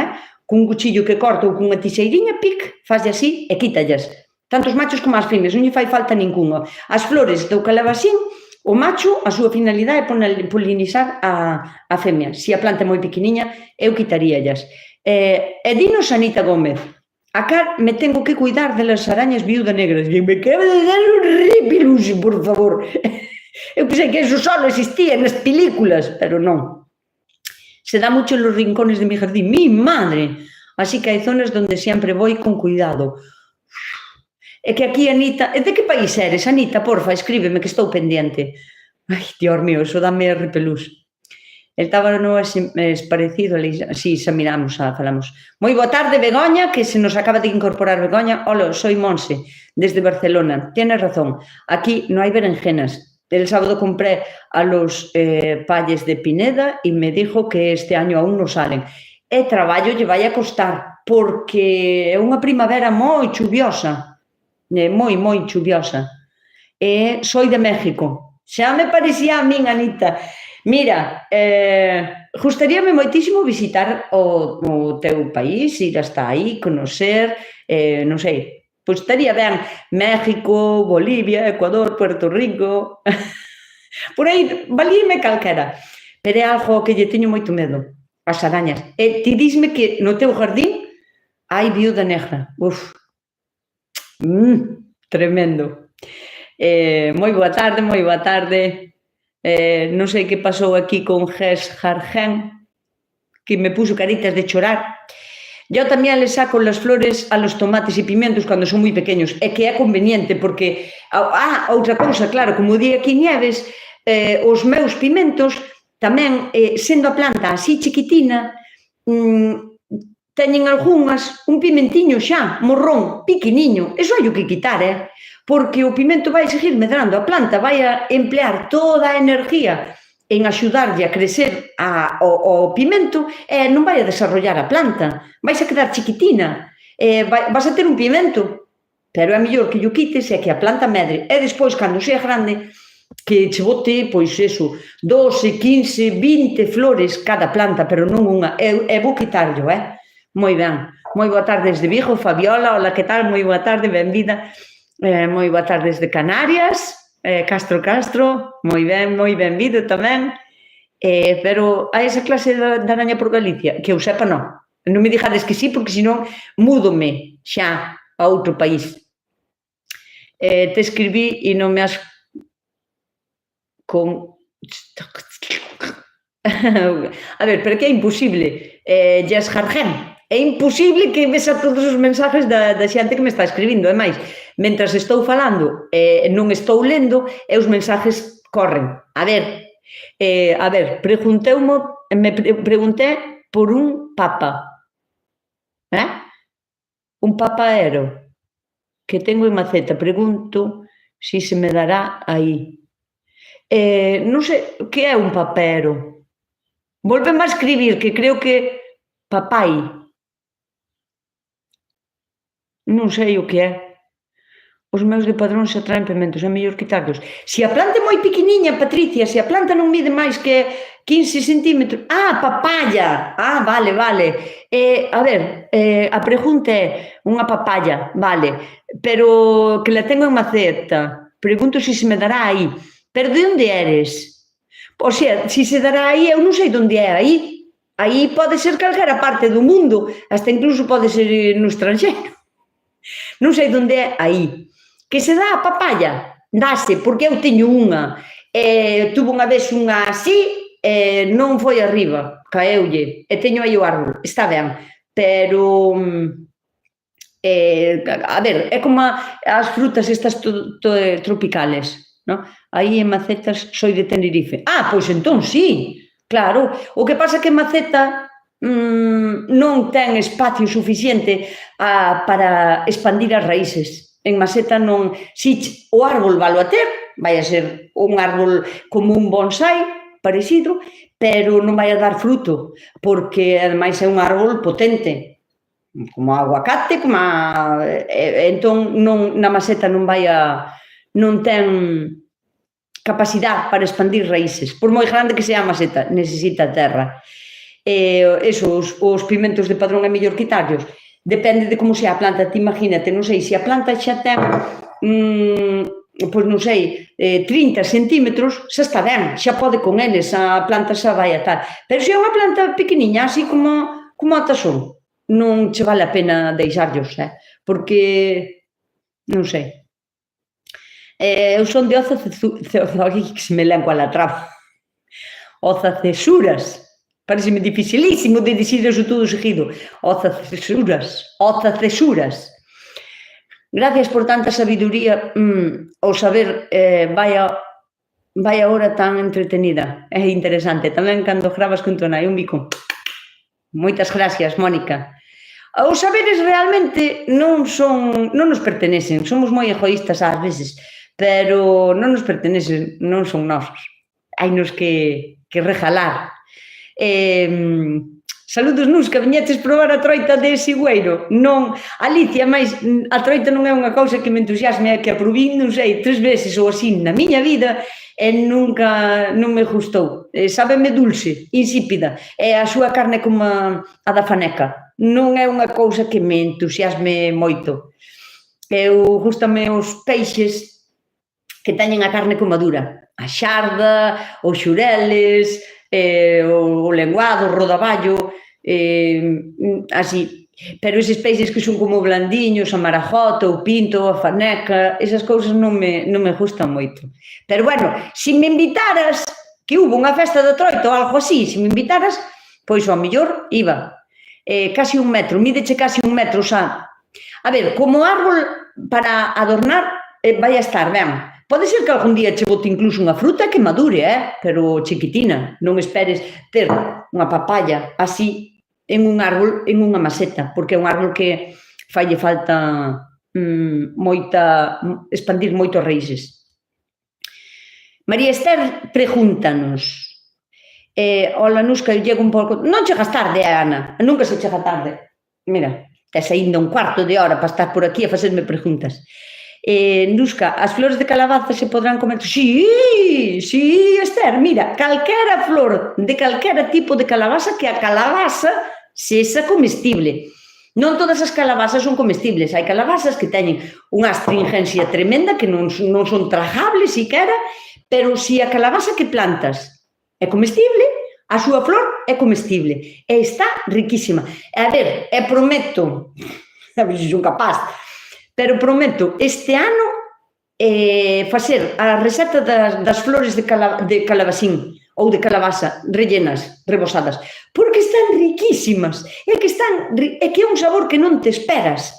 S1: cun cuchillo que corta ou cunha tixeiriña, pic, faslle así e quítallas. Tanto os machos como as femias, non lle fai falta ninguna. As flores do calabacín, o macho, a súa finalidade é polinizar a femia. Se a planta é moi pequeniña, eu quitaríallas. E dinos Anita Gómez, acá me tengo que cuidar de las arañas viuda negras. E me acaba de dar un repelús, por favor. Eu pensei que eso só existía nas películas, pero non. Se dá mucho en los rincones de mi jardín. Mi madre. Así que hai zonas donde sempre voy con cuidado. É que aquí, Anita... De que país eres, Anita? Porfa, escríbeme que estou pendiente. Ai, Dios mío, eso dame repelús. El tábano é parecido, si, xa miramos, xa falamos. Moi boa tarde, Begoña, que se nos acaba de incorporar Begoña. Hola, soy Monse, desde Barcelona. Tienes razón, aquí no hai berenjenas. El sábado compré a los palles de Pineda y me dijo que este año aún non salen. E traballo lle vai a costar, porque é unha primavera moi chuviosa. Moi, moi chuviosa. Soy de México. Xa me parecía a min, Anita. Mira, gustaríame moitísimo visitar o teu país, ir hasta aí, conocer, non sei, pois estaría ben México, Bolivia, Ecuador, Puerto Rico, por aí, valíme calquera, pero é algo que lle teño moito medo, as arañas. E ti dísme que no teu jardín hai viúda negra, tremendo. Moi boa tarde, moi boa tarde. Non sei que pasou aquí con Ges Jargen, que me puso caritas de chorar. Yo tamén le saco las flores a los tomates e pimientos cando son moi pequeños, e que é conveniente, porque... outra cousa, claro, como di aquí Nieves, os meus pimentos tamén, sendo a planta así chiquitina, teñen algunhas un pimentiño xa, morrón, piqueniño, eso hai o que quitar, porque o pimento vai seguir medrando, a planta vai a emplear toda a energía en axudarlle a crecer o pimento e non vai a desarrollar a planta, vais a quedar chiquitina, vas a ter un pimento, pero é mellor que o quites e que a planta medre, e despois, cando sea grande, que che bote, pois eso, 12, 15, 20 flores cada planta, pero non unha, e vou quitarlo, moi ben, moi boa tarde desde Vigo, Fabiola, hola, que tal, moi boa tarde, benvida. Moi boa tarde desde Canarias, Castro, moi ben, moi benvido tamén, pero a esa clase de araña por Galicia, que eu sepa non me dixades que sí, porque senón múdome xa a outro país. Te escribí e non me has con... A ver, pero que é imposible, Jess Jargen, é imposible que ves a todos os mensajes da xente que me está escribindo, e máis, mentras estou falando, non estou lendo, e os mensajes corren. A ver, me pregunté por un papa, un papaero que tengo en maceta, pregunto si se me dará aí. Non sei, que é un papaero? Volveme a escribir, que creo que papai. Non sei o que é. Os meus de padrón xa traen pimentos, é mellor quitarlos. Se a planta é moi pequeniña, Patricia, se a planta non mide máis que 15 centímetros... papaya! Vale. A ver, a pregunta é unha papaya, vale, pero que la tengo en maceta. Pregunto se me dará aí. Pero de onde eres? O sea, se se dará aí, eu non sei onde é aí. Aí pode ser calquera parte do mundo, hasta incluso pode ser no estranxeiro. Non sei onde é aí. Que se dá a papaya? Dase, porque eu teño unha. Tuvo unha vez unha así, non foi arriba, caeulle, e teño aí o árbol, está ben, pero... a ver, é como as frutas estas tropicales, non? Aí en macetas soy de Tenerife. Pois entón sí, claro. O que pasa é que en maceta non ten espacio suficiente para expandir as raíces. En maceta non... Si o árbol valo a ter, vai a ser un árbol como un bonsai, parecido, pero non vai a dar fruto, porque ademais é un árbol potente, como aguacate, entón na maceta non ten capacidade para expandir raíces, por moi grande que sea a maceta, necesita terra. Os pimentos de padrón é mellor quitarlos, depende de como sea a planta. Te imagínate, non sei, se a planta xa ten pois non sei, 30 centímetros, xa está ben, xa pode con eles, a planta xa vai a tal, pero se é unha planta pequeniña, así como a tazón, non che vale a pena deixarlos, porque, non sei. Eu son de que se me lengua la traba. Ozacesuras. Pareceme dificilísimo de dicir eso todo seguido. Ozacesuras. Gracias por tanta sabiduría, o saber, vaya hora tan entretenida, é interesante. Tamén cando gravas con tu nai, un bico. Moitas gracias, Mónica. Os saberes realmente non nos pertenecen, somos moi egoístas ás veces, pero non nos pertenecen, non son nosos. Hainos que regalar. Saludos, Nusca, viñeches probar a troita de Sigüeiro? Non, Alicia, máis a troita non é unha cousa que me entusiasme, é que a probín, non sei, 3 veces ou así na miña vida e nunca non me gustou. Sábeme dulce, insípida, e a súa carne como a da faneca. Non é unha cousa que me entusiasme moito. Eu gustame os peixes que teñen a carne como dura. A xarda, os xureles, o lenguado, o rodaballo, así. Pero eses peixes que son como blandiños, a marajota, o pinto, a faneca, esas cousas non me gustan moito. Pero bueno, se me invitaras, que hubo unha festa de troita ou algo así, se me invitaras, pois ao mellor iba. Casi 1 metro, mídeche casi 1 metro xa. A ver, como árbol para adornar vai a estar ben. Pode ser que algún día che bote incluso unha fruta que madure, pero chiquitina. Non esperes ter unha papaya así en un árbol, en unha maceta, porque é un árbol que falle falta expandir moito raíces. María Esther pregúntanos. Hola, Nusca, eu llego un pouco... Non chegas tarde, Ana, nunca se chega tarde. Mira, tes aínda un cuarto de hora para estar por aquí a facerme preguntas. Nusca, as flores de calabaza se podrán comer? Sí, Esther, mira, calquera flor de calquera tipo de calabaza, que a calabaza sexa comestible. Non todas as calabazas son comestibles, hai calabazas que teñen unha astringencia tremenda, que non son trajables siquera, pero se a calabaza que plantas é comestible, a súa flor é comestible, e está riquísima. A ver, prometo, a ver se son capaz, pero prometo este ano facer a receta das flores de calabacín ou de calabaza rellenas, rebosadas, porque están riquísimas, é que é un sabor que non te esperas.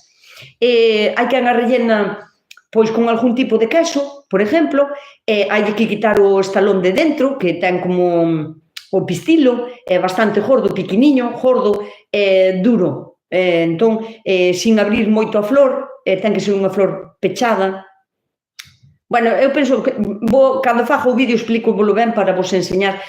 S1: Hai que a rellena pois con algún tipo de queso, por exemplo, hai que quitar o estalón de dentro, que ten como o pistilo, é bastante gordo, piquiniño, gordo, duro. Entón, sin abrir moito a flor, ten que ser unha flor pechada. Bueno, eu penso que cando fago o vídeo explico volo ben para vos enseñar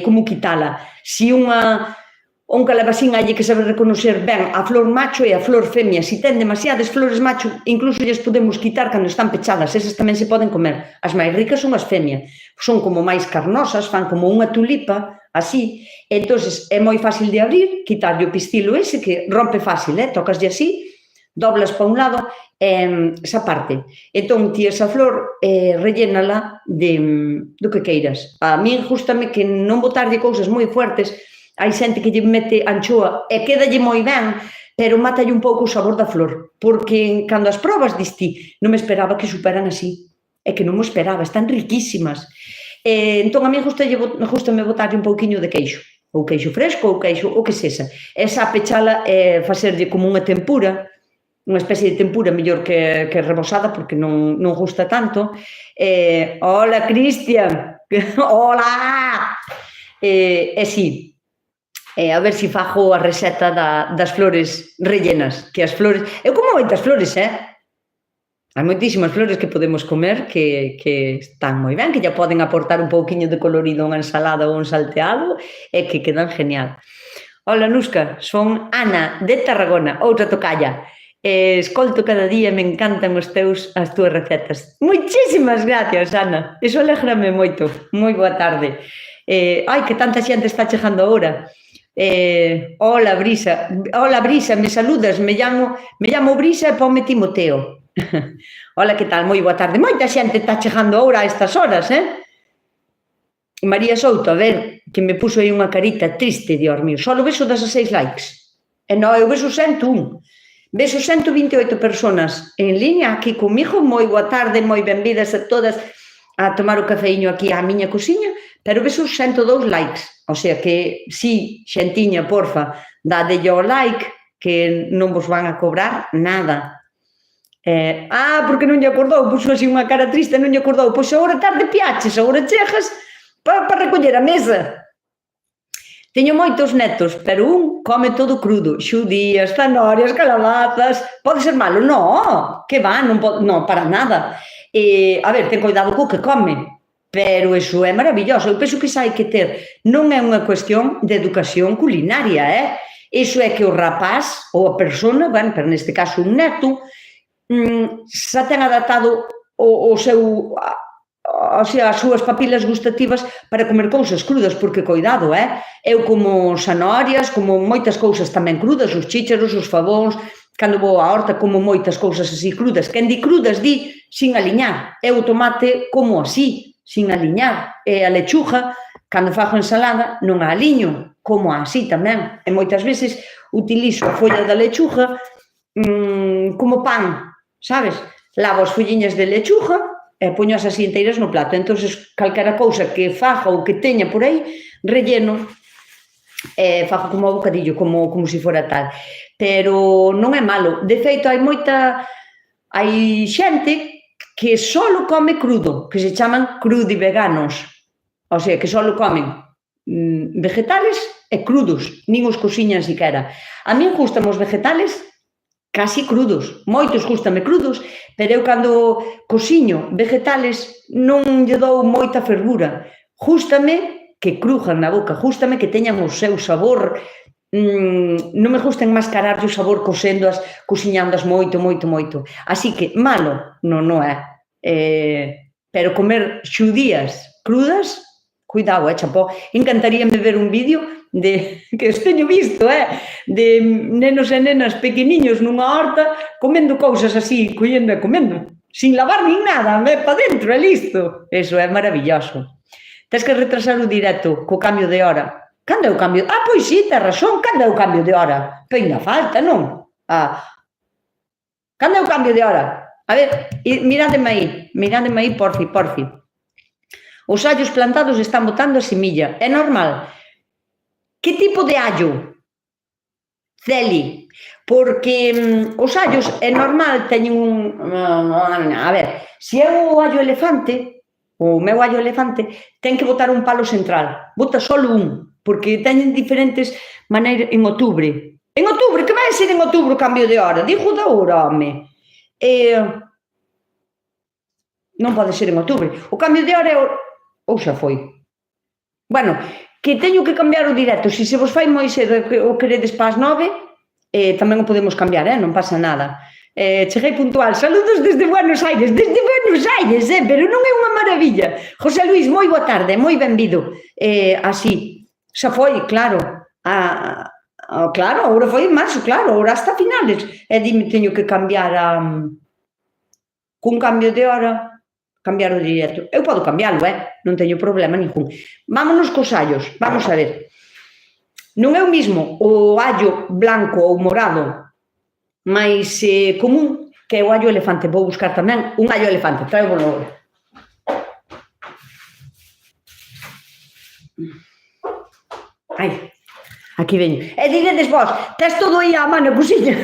S1: como quitala. Se un calabacín hai que saber reconocer ben a flor macho e a flor femia. Se ten demasiadas flores macho, incluso lles podemos quitar cando están pechadas, esas tamén se poden comer. As máis ricas son as femias, son como máis carnosas, fan como unha tulipa, así. Entón, é moi fácil de abrir, quitarlle o pistilo ese, que rompe fácil, tocaslle así, doblas para un lado, esa parte. Entón, ti esa flor, rellénala do que queiras. A mí, justame que non botarlle cousas moi fuertes. Hai xente que lle mete anchoa e quédalle moi ben, pero mátalle un pouco o sabor da flor, porque cando as probas diste, non me esperaba que superan así. É que non me esperaba, están riquísimas. Entón, a mí gustame botarlle un pouquiño de queixo, ou queixo fresco, ou queixo, o que sexa. E xa pechala e facerlle como unha tempura, unha especie de tempura mellor que rebosada, porque non gusta tanto. Hola, Cristian! Hola! E si, a ver se fago a receta das flores rellenas, que as flores... Eu como moitas flores, hai moitísimas flores que podemos comer que están moi ben, que ya poden aportar un pouquiño de colorido a unha ensalada ou un salteado e que quedan genial. Hola, Nusca, son Ana de Tarragona, outra tocalla. Escolto cada día, me encantan as túas recetas. Moitísimas gracias, Ana. Iso alégrame moito. Moi boa tarde. Ai, que tanta xente está chegando agora. Hola, Brisa. Hola, Brisa, me saludas? Me llamo Brisa e ponme Timoteo. Hola, que tal? Moi boa tarde. Moita xente está chegando agora a estas horas, María Souto, a ver, que me puso aí unha carita triste, Dios mío. Só vexo 16 likes. E non, eu vexo 101. Vexo 128 personas en línea aquí comigo. Moi boa tarde, moi benvidas a todas a tomar o cafeíño aquí á miña cociña, pero vexo 102 likes. O sea que, si, xentiña, porfa, dadelle o like, que non vos van a cobrar nada. Porque non lle acordou, puxo así unha cara triste, non lle acordou. Pois agora tarde piaches, agora chegas para recoller a mesa. Teño moitos netos, pero un come todo crudo. Xudías, zanorias, calabazas... Pode ser malo? Non, que va, non para nada. A ver, ten cuidado co que come, pero iso é maravilloso. Eu penso que iso hai que ter. Non é unha cuestión de educación culinaria, Iso é que o rapaz ou a persona, bueno, pero neste caso un neto, xa ten adaptado o seu, as súas papilas gustativas para comer cousas crudas, porque, coidado, eu como zanorias, como moitas cousas tamén crudas, os chícharos, os fabóns, cando vou á horta como moitas cousas así crudas. Quen di crudas di sin aliñar. Eu o tomate como así, sin aliñar. E a lechuga, cando fago ensalada, non a aliño, como así tamén. E moitas veces utilizo a folla da lechuga como pan, sabes? Lavo as folliñas de lechuga e poño as así inteiras no plato. Entón, calquera cousa que faga ou que teña por aí, relleno e fago como a bocadillo, como se fora tal. Pero non é malo. De feito, hai xente que só come crudo, que se chaman crudiveganos. O sea, que só comen vegetales e crudos, nin os cociñan siquera. A mí gustan os vegetales casi crudos, moitos gustame crudos, pero eu cando cociño vegetales non lle dou moita fervura. Gústame que crujan na boca, gústame que teñan o seu sabor, non me gusta enmascararlle o sabor coséndoas, cociñándoas moito, moito, moito. Así que, malo, non é. Pero comer xudías crudas, cuidado, chapó. Encantaríame ver un vídeo que os teño visto, de nenos e nenas pequeniños nunha horta comendo cousas así, collendo e comendo, sin lavar nin nada, para dentro e listo. Eso é maravilloso. Tens que retrasar o directo co cambio de hora. Cando é o cambio? Pois sí, tes razón, cando é o cambio de hora? Pero ainda falta, non? Cando é o cambio de hora? A ver, mirádeme aí, porfi. Os allos plantados están botando a semilla. É normal. Que tipo de allo? Celi. Porque os allos, é normal, teñen a ver, se é o allo elefante, o meu allo elefante, ten que botar un palo central. Bota só un, porque teñen diferentes maneiras en outubro. En outubro? Que vai ser en outubro o cambio de hora? Digo da hora, home. Non pode ser en outubro. O cambio de hora é ou xa foi. Bueno, que teño que cambiar o directo. Se vos fai moi cedo o queredes para as 9, tamén o podemos cambiar, non pasa nada. Cheguei puntual. Saludos desde Buenos Aires. Pero non é unha maravilla. José Luis, moi boa tarde, moi benvido. Así, xa foi, claro. Claro, agora foi en marzo, claro, agora hasta finales. E dime, teño que cambiar cun cambio de hora, cambiar o directo. Eu podo cambiarlo, non teño problema ningún. Vámonos cos allos, vamos a ver. Non é o mismo o allo blanco ou morado máis común que o allo elefante. Vou buscar tamén un allo elefante. Traio agora. Ai, aquí veño. E diredes vos, tes todo aí á man na cosiña.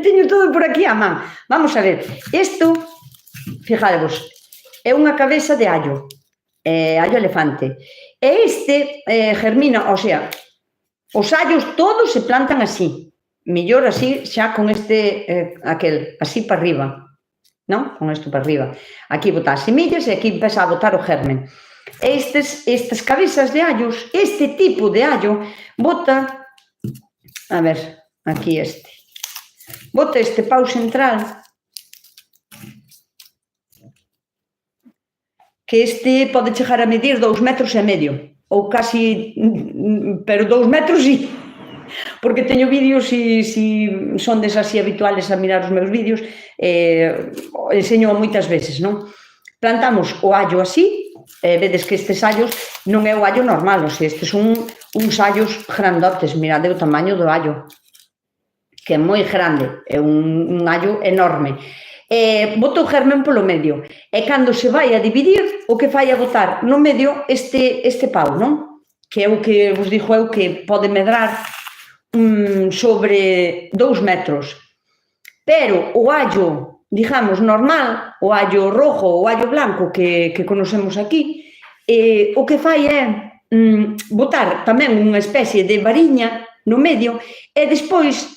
S1: Teño todo por aquí á man. Vamos a ver. Isto, fijadevos, é unha cabeza de allo. Allo elefante. E este germina, o sea, os allos todos se plantan así. Mellor así, xa con este, aquel, así para arriba. Non? Con isto para arriba. Aquí bota as semillas e aquí empeza a botar o germen. Estas cabezas de allos, este tipo de allo, bota, a ver, aquí este. Bota este pau central, que este pode chegar a medir 2,5 metros, ou casi, pero 2 metros sí, porque teño vídeos, si son desasí habituales a mirar os meus vídeos, enseño moitas veces, non? Plantamos o allo así, vedes que estes allos non é o allo normal, o sea, estes son uns allos grandotes, mirade o tamaño do allo, que é moi grande, é un allo enorme. Bota o germen polo medio, e cando se vai a dividir, o que fai a botar no medio este pau, non? Que é o que vos dixo eu que pode medrar sobre 2 metros. Pero o allo, digamos, normal, o allo rojo, o allo blanco que conocemos aquí, o que fai é botar tamén unha especie de variña no medio e despois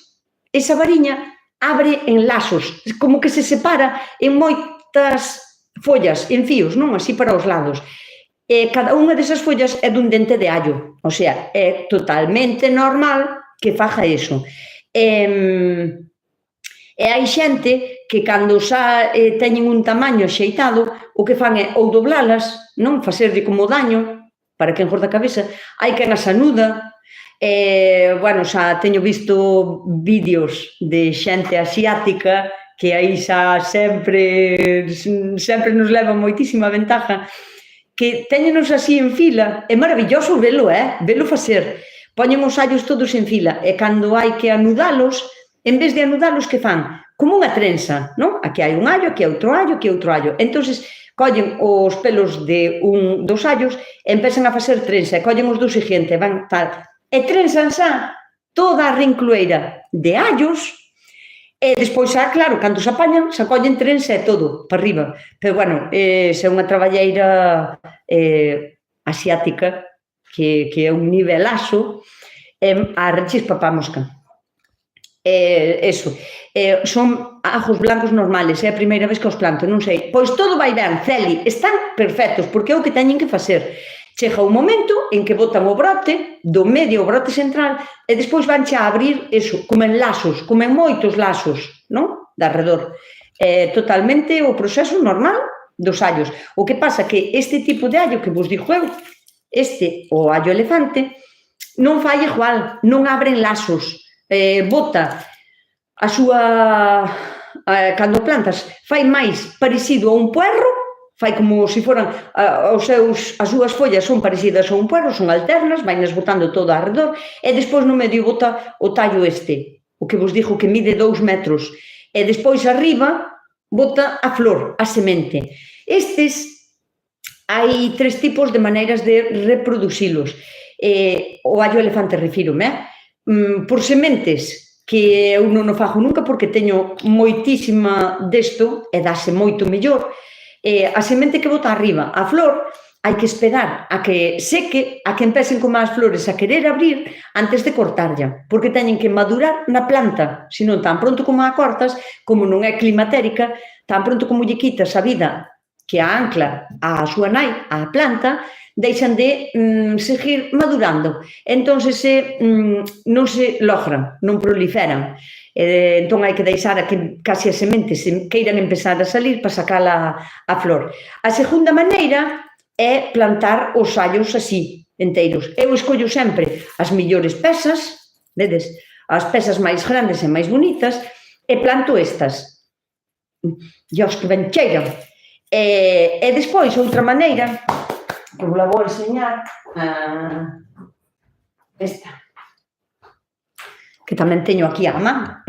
S1: esa variña abre en lazos, como que se separa en moitas follas, en fíos, non? Así para os lados. Cada unha desas follas é dun dente de allo, o sea, é totalmente normal que faja iso. E hai xente que cando xa teñen un tamaño xeitado, o que fan é ou doblalas, non? Facerlle como daño, para que engorda a cabeza, hai quen as anuda. Bueno, xa teño visto vídeos de xente asiática que aí xa sempre nos leva moitísima ventaja, que teñenos así en fila, é maravilloso velo, velo facer. Poñen os allos todos en fila e cando hai que anudalos, en vez de anudalos, que fan? Como unha trenza, non? Aquí hai un allo, aquí outro allo, aquí outro allo. Entonces, collen os pelos de dos allos e empezan a facer trenza e collen os do seguinte, van tal. E trenzan xa toda a rincloeira de allos e despois xa, claro, cando se apañan, xa collen trenza e todo, para arriba. Pero, bueno, se é unha traballeira asiática que é un nivelazo, a rechispa pa mosca. Eso. Son ajos blancos normales, é a primeira vez que os planto, non sei. Pois todo vai ben, Celi, están perfectos, porque é o que teñen que facer. Chega un momento en que botan o brote, do medio o brote central, e despois vanche a abrir eso, como en lazos, como en moitos lazos, non? De arredor. Totalmente o proceso normal dos allos. O que pasa que este tipo de allo que vos dixo eu, o allo elefante, non fai igual, non abren lazos, bota a súa, cando plantas, fai máis parecido a un puerro, fai como se foran, as súas follas son parecidas a un puerro, son alternas, vainas botando todo arredor, e despois no medio bota o tallo o que vos dixo que mide 2 metros, e despois arriba bota a flor, a semente. Hai 3 tipos de maneiras de reproducilos. O allo elefante refírome, por sementes, que eu non o fago nunca porque teño moitísima desto e dáse moito mellor. A semente que bota arriba, a flor, hai que esperar a que seque, a que empecen como as flores a querer abrir antes de cortarlla, porque teñen que madurar na planta, senón tan pronto como a cortas, como non é climatérica, tan pronto como lle quitas a vida que a ancla a súa nai, a planta, deixan de seguir madurando. Entón, non se logran, non proliferan. Entón, hai que deixar a que casi as sementes queiran empezar a salir para sacar a flor. A segunda maneira é plantar os allos así, enteiros. Eu escollo sempre as millores pezas, vedes, as pezas máis grandes e máis bonitas, e planto estas. E os que ben cheigan. E despois, outra maneira, que vos la vou enseñar, esta, que tamén teño aquí á man.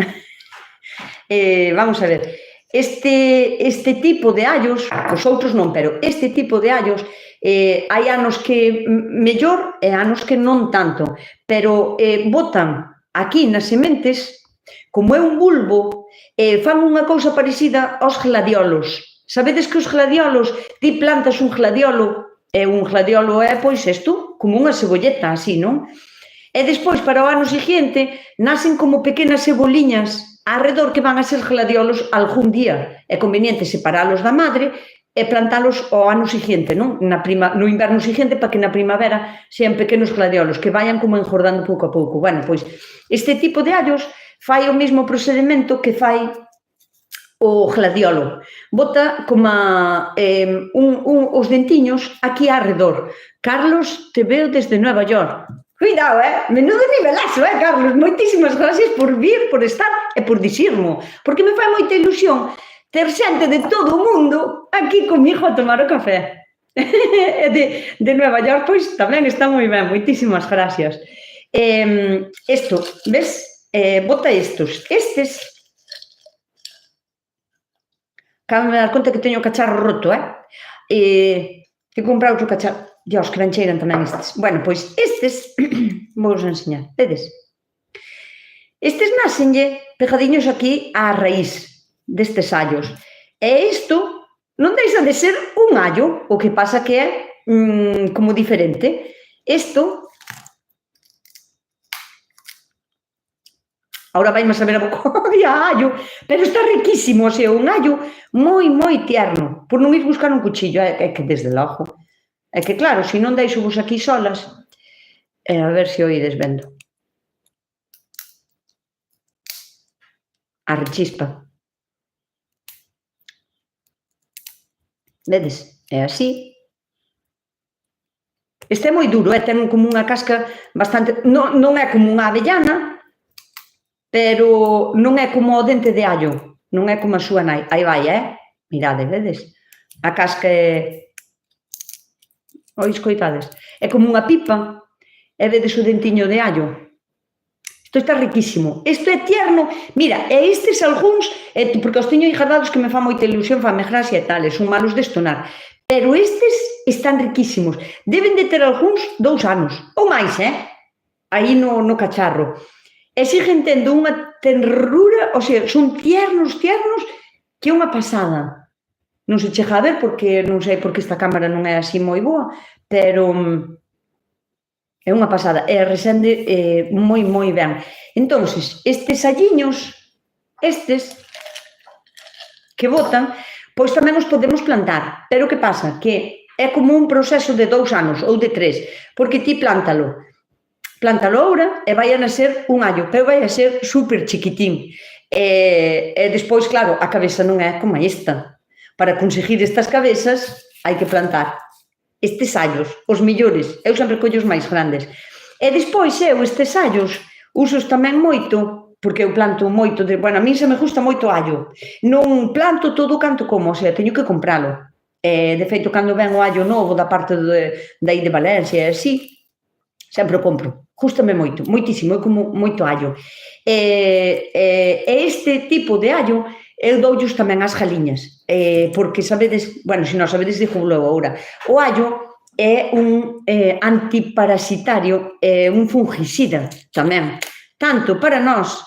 S1: Vamos a ver, este tipo de allos, os outros non, pero este tipo de allos Hai anos que mellor e anos que non tanto, pero botan aquí nas sementes, como é un bulbo, fan unha cousa parecida aos gladiolos. Sabedes que os gladiolos, ti plantas un gladiolo, e un gladiolo é, pois, isto, como unha cebolleta, así, non? E despois, para o ano seguinte, nacen como pequenas ceboliñas arredor que van a ser gladiolos algún día. É conveniente separalos da madre e plantalos ao ano seguinte, non? No inverno seguinte, para que na primavera sean pequenos gladiolos, que vayan como engordando pouco a pouco. Bueno, pois, este tipo de allos fai o mesmo procedimento que fai o gladiolo. Bota como os dentiños aquí arredor. Carlos, te veo desde Nueva York. Cuidado, menudo nivelazo, Carlos? Moitísimas gracias por vir, por estar e por dicirmo, porque me fai moita ilusión ter xente de todo o mundo aquí comigo a tomar o café. De Nueva York, pois tamén está moi ben, moitísimas gracias. Isto, ves? Bota estes. Acabo de dar conta que teño o cacharro roto, que comprar outro cacharro. Dios, que ben cheiran tamén estes. Bueno, pois estes, vou vos enseñar, vedes? Estes násenlle pegadiños aquí á raíz destes allos. E isto non deixa de ser un allo, o que pasa que é como diferente. Isto, ahora vaime a saber a boca de allo, pero está riquísimo, o sea, un allo moi, moi tierno, por non ir buscar un cuchillo, é que desde logo. É que claro, se non deixo vos aquí solas, a ver se oídes vendo. A rechispa. Vedes? É así. Este é moi duro, ten como unha casca bastante... Non é como unha avellana, pero non é como o dente de allo, non é como a súa nai. Aí vai, mirade, vedes? A casca é... Ois, coitades? É como unha pipa, e vedes o dentiño de allo. Isto está riquísimo. Isto é tierno. Mira, e estes algúns, porque os teño enjardados que me fa moita ilusión, fame gracia e tal, son malos de estonar. Pero estes están riquísimos. Deben de ter algúns 2 anos, ou máis, aí no cacharro. E siguen tendo unha tenrura, o sea, son tiernos, que é unha pasada. Non se chega a ver, porque non sei porque esta cámara non é así moi boa, pero é unha pasada, e resende moi, moi ben. Entón, estes alliños, estes que botan, pois tamén os podemos plantar, pero que pasa? Que é como un proceso de 2 anos ou de 3, porque ti plántalo ahora e vai a nacer un allo, pero vai a ser super chiquitín. E despois, claro, a cabeza non é como esta. Para conseguir estas cabezas hai que plantar estes allos, os millores. Eu sempre collo os máis grandes. E despois estes allos usos tamén moito, porque eu planto moito, bueno, a mí se me gusta moito allo. Non planto todo canto como, o sea, teño que compralo. De feito, cando ven o allo novo da parte de Valencia e así, sempre o compro. Gústame moito, moitísimo, é como moito allo. Este tipo de allo eu doullos tamén ás galiñas, porque sabedes, bueno, se non sabedes, digo agora, o allo é un antiparasitario, un fungicida tamén, tanto para nós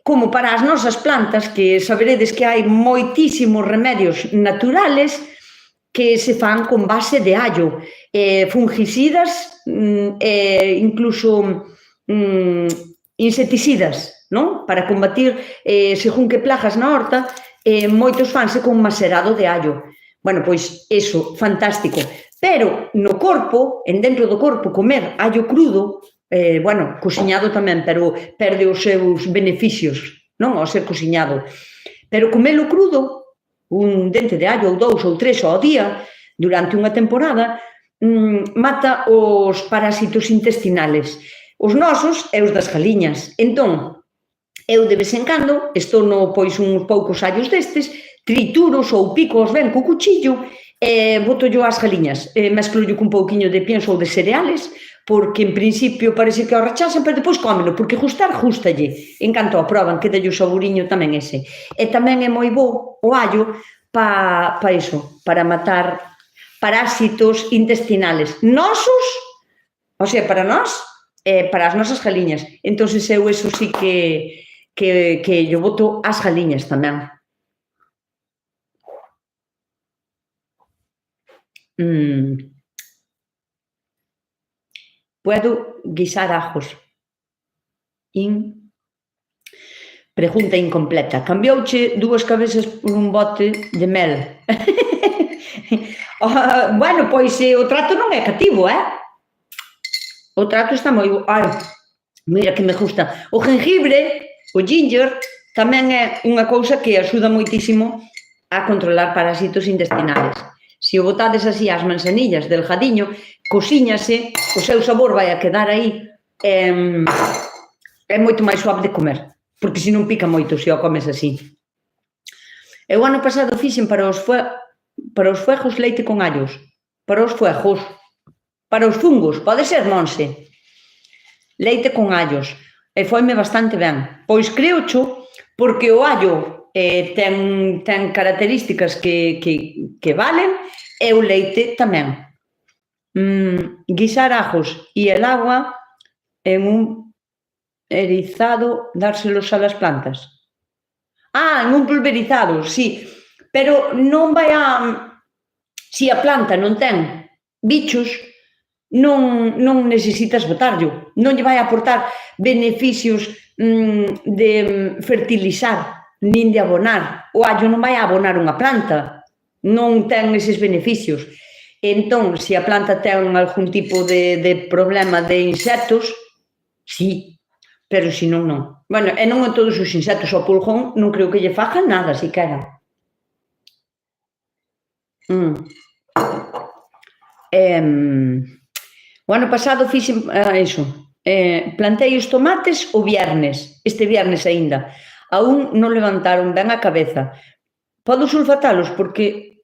S1: como para as nosas plantas, que saberedes que hai moitísimos remedios naturales que se fan con base de allo, fungicidas, incluso insecticidas, non? Para combatir según que plagas na horta, moitos fanse con macerado de allo. Bueno, pois, iso, fantástico. Pero no corpo, dentro do corpo, comer allo crudo, bueno, cociñado tamén, pero perde os seus beneficios, non? Ao ser cociñado. Pero comelo crudo, un dente de allo ou 2 ou 3 ao día, durante unha temporada, mata os parásitos intestinales. Os nosos e os das galiñas. Entón, eu de vez en cando, estono pois uns poucos allos destes, trituros ou picos ben co cuchillo e boto-llo ás galiñas. Mesclo-llo cun pouquiño de pienso ou de cereales, porque en principio parece que o rechazan, pero depois cómelo, porque gustar, gustalle. En canto a proban, que dalle o saboriño tamén ese. E tamén é moi bo o allo para iso, para matar parásitos intestinales nosos, o sea, para nós, para as nosas galiñas. Entón, eu eso sí que yo boto as galiñas tamén. Puedo guisar ajos. Pregunta incompleta. Cambiouche 2 cabezas por un bote de mel. Bueno, pois o trato non é cativo, O trato está moi... Ai, mira que me gusta. O jengibre, o ginger, tamén é unha cousa que axuda moitísimo a controlar parásitos intestinales. Se o botades así ás manzanillas delgadiño, cociñase, o seu sabor vai a quedar aí, é moito máis suave de comer, porque se non pica moito se o comes así. Eu ano pasado fixen para os fuegos leite con allos, para os fuegos, para os fungos, pode ser, Monse, leite con allos, e foime bastante ben. Pois creo xo, porque o allo ten características que valen, e o leite tamén. Guisar ajos e el agua en un erizado, dárselos a las plantas. En un pulverizado, sí, pero non vai a... Se a planta non ten bichos, non necesitas botarlo, non lle vai a aportar beneficios de fertilizar, nin de abonar. O allo non vai a abonar unha planta, non ten eses beneficios. Entón, se a planta ten algún tipo de problema de insectos, sí, pero se non, non. Bueno, e non a todos os insectos, ao pulgón non creo que lle fagan nada, siquera. O ano pasado fixen iso, plantei os tomates o viernes, este viernes aínda, aún non levantaron ben a cabeza. Podo sulfatalos porque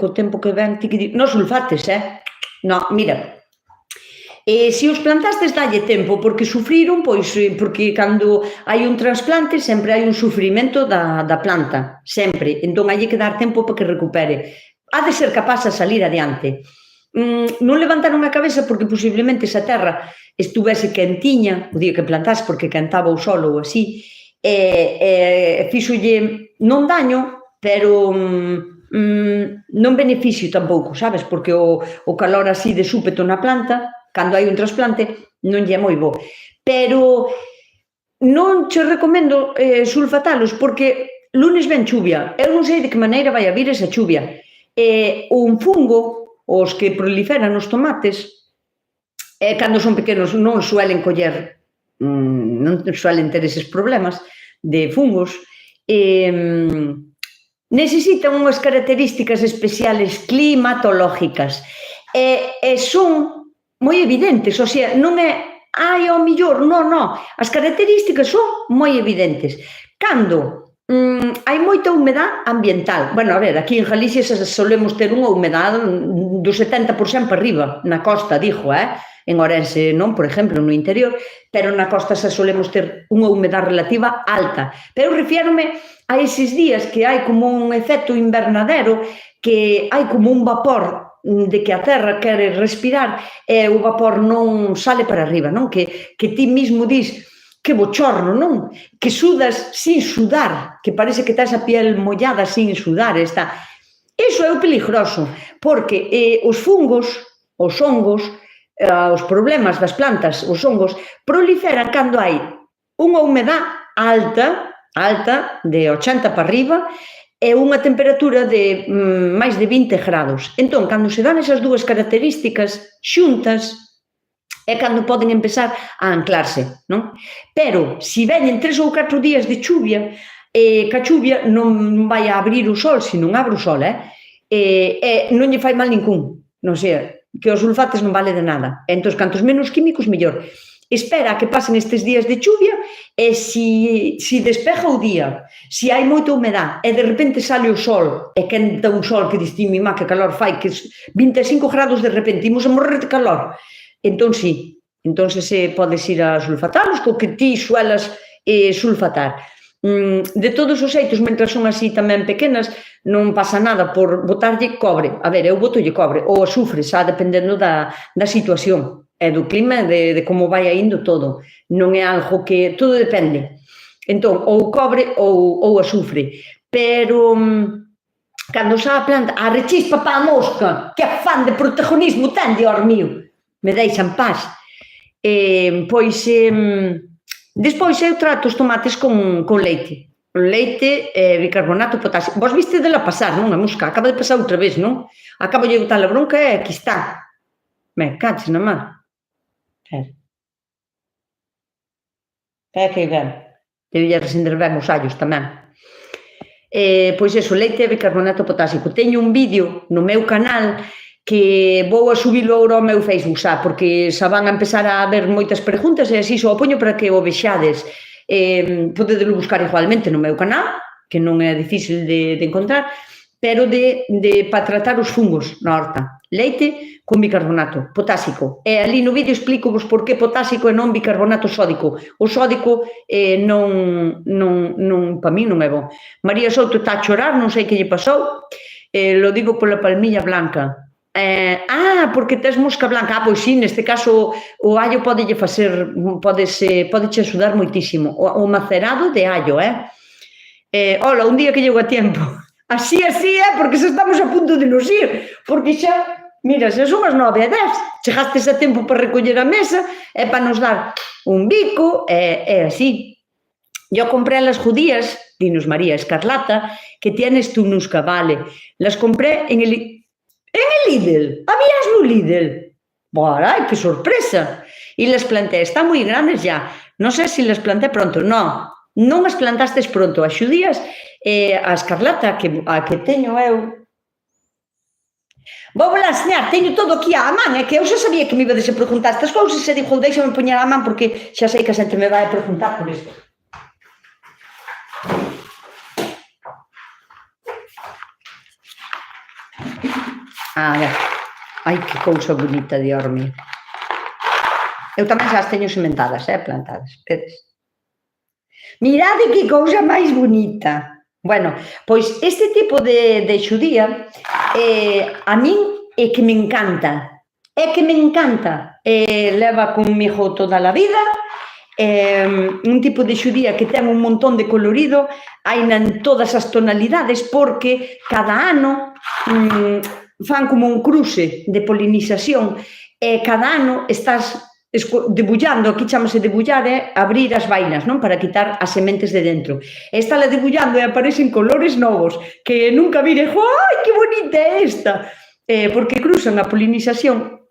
S1: co tempo que ven, non sulfates, non, mira, se os plantastes dalle tempo, porque sufriron, pois, porque cando hai un trasplante sempre hai un sufrimento da planta, sempre, entón hai que dar tempo para que recupere. Ha de ser capaz de salir adiante. Non levantaron a cabeza porque posiblemente se a terra estuvese quentiña o día que plantase, porque quentaba o solo ou así, fixolle non daño, pero non beneficio tampouco, sabes? Porque o calor así de súpeto na planta, cando hai un trasplante, non lle é moi bo. Pero non che recomendo sulfatalos, porque lunes ven chuvia. Eu non sei de que maneira vai a vir esa chuvia. Un fungo, os que proliferan os tomates, cando son pequenos non suelen coller, non suelen ter eses problemas de fungos, necesitan unhas características especiales climatológicas e son moi evidentes, o sea, non é ao millor, non, as características son moi evidentes. Cando hai moita humedad ambiental, bueno, a ver, aquí en Galicia solemos ter unha humedad do 70% para arriba, na costa, digo, en Ourense non, por exemplo, no interior, pero na costa xa solemos ter unha humedad relativa alta. Pero refiérome a eses días que hai como un efecto invernadero, que hai como un vapor de que a terra quere respirar e o vapor non sale para arriba, non? Que ti mismo dis que bochorno, non? Que sudas sin sudar, que parece que tes a piel mollada sin sudar, está. Iso é o peligroso, porque os fungos, os hongos, os problemas das plantas, os hongos, proliferan cando hai unha humedad alta, de 80 para arriba, e unha temperatura de máis de 20 grados. Entón, cando se dan esas dúas características xuntas, é cando poden empezar a anclarse, non? Pero, se veñen 3 ou 4 días de chuvia, ca chuvia non vai a abrir o sol, se non abre o sol, non lle fai mal ningún, non sei, que os sulfates non vale de nada. Entón, cantos menos químicos, mellor. Espera a que pasen estes días de chuvia e se despeja o día, se hai moita humedad e de repente sale o sol e quenta un sol que diste, mima, que calor fai, que 25 grados de repente, imos a morrer de calor. Entón, sí, entón se podes ir a sulfatalos, co que ti suelas sulfatar. De todos os xeitos, mentre son así tamén pequenas, non pasa nada por botarlle cobre. A ver, eu botolle cobre, ou azufre, xa dependendo da situación, e do clima, de como vai indo todo. Non é algo que... Todo depende. Entón, ou cobre ou azufre. Pero, cando xa a planta, a rechispa pa a mosca, que afán de protagonismo ten, Dios mío, me deixan paz. Pois, despois eu trato os tomates con leite. Leite, bicarbonato, potasio. Vos viste dela pasar, non? A mosca, acaba de pasar outra vez, non? Acabo de botar a bronca e aquí está. Me caches na má. Espera que ben. Debía resender ben os allos tamén. Pois eso, leite e bicarbonato potásico. Teño un vídeo no meu canal que vou a subilo agora ao meu Facebook xa, porque xa van a empezar a haber moitas preguntas e así só o poño para que o vexades. Podedelo buscar igualmente no meu canal, que non é difícil de encontrar, pero para tratar os fungos na horta. Leite con bicarbonato potásico. E ali no vídeo explico vos por que potásico e non bicarbonato sódico. O sódico para mí non é bom. María Souto está a chorar, non sei que lle pasou. Lo digo pola palmilla blanca. Porque tes mosca blanca. Pois sí, neste caso o allo podelle axudar moitísimo. O macerado de allo, Ola, un día que llego a tiempo. Así, porque xa estamos a punto de nos ir. Porque xa, mira, xa son as 9:10. Chegastes a tempo para recoller a mesa e para nos dar un bico, e así. Yo compré las judías, dinos María Escarlata, que tienes tú nusca, vale. Las compré en el Lidl. ¿Habías no Lidl? ¡Ay, qué sorpresa! Y las planté, están muy grandes ya. No sé si las planté pronto. No, non as plantastes pronto. As xudías, a Escarlata, a que teño eu... Vou a enseñar, teño todo aquí á man, é que eu xa sabía que me ibades a preguntar estas cousas e digo, deixame poñer á man porque xa sei que a xente me vai a preguntar por isto. Ai, que cousa bonita, Dios mío. Eu tamén xa as teño sementadas, plantadas. Mirade que cousa máis bonita. Bueno, pois este tipo de xudía a min é que me encanta. Leva comigo toda a vida. Un tipo de xudía que ten un montón de colorido, hai en todas as tonalidades, porque cada ano fan como un cruce de polinización e cada ano estás debullando, aquí chamase debullar, abrir as vainas, non? Para quitar as sementes de dentro. E está la debullando e aparecen colores novos que nunca vire, ai, que bonita é esta! Porque cruzan a polinización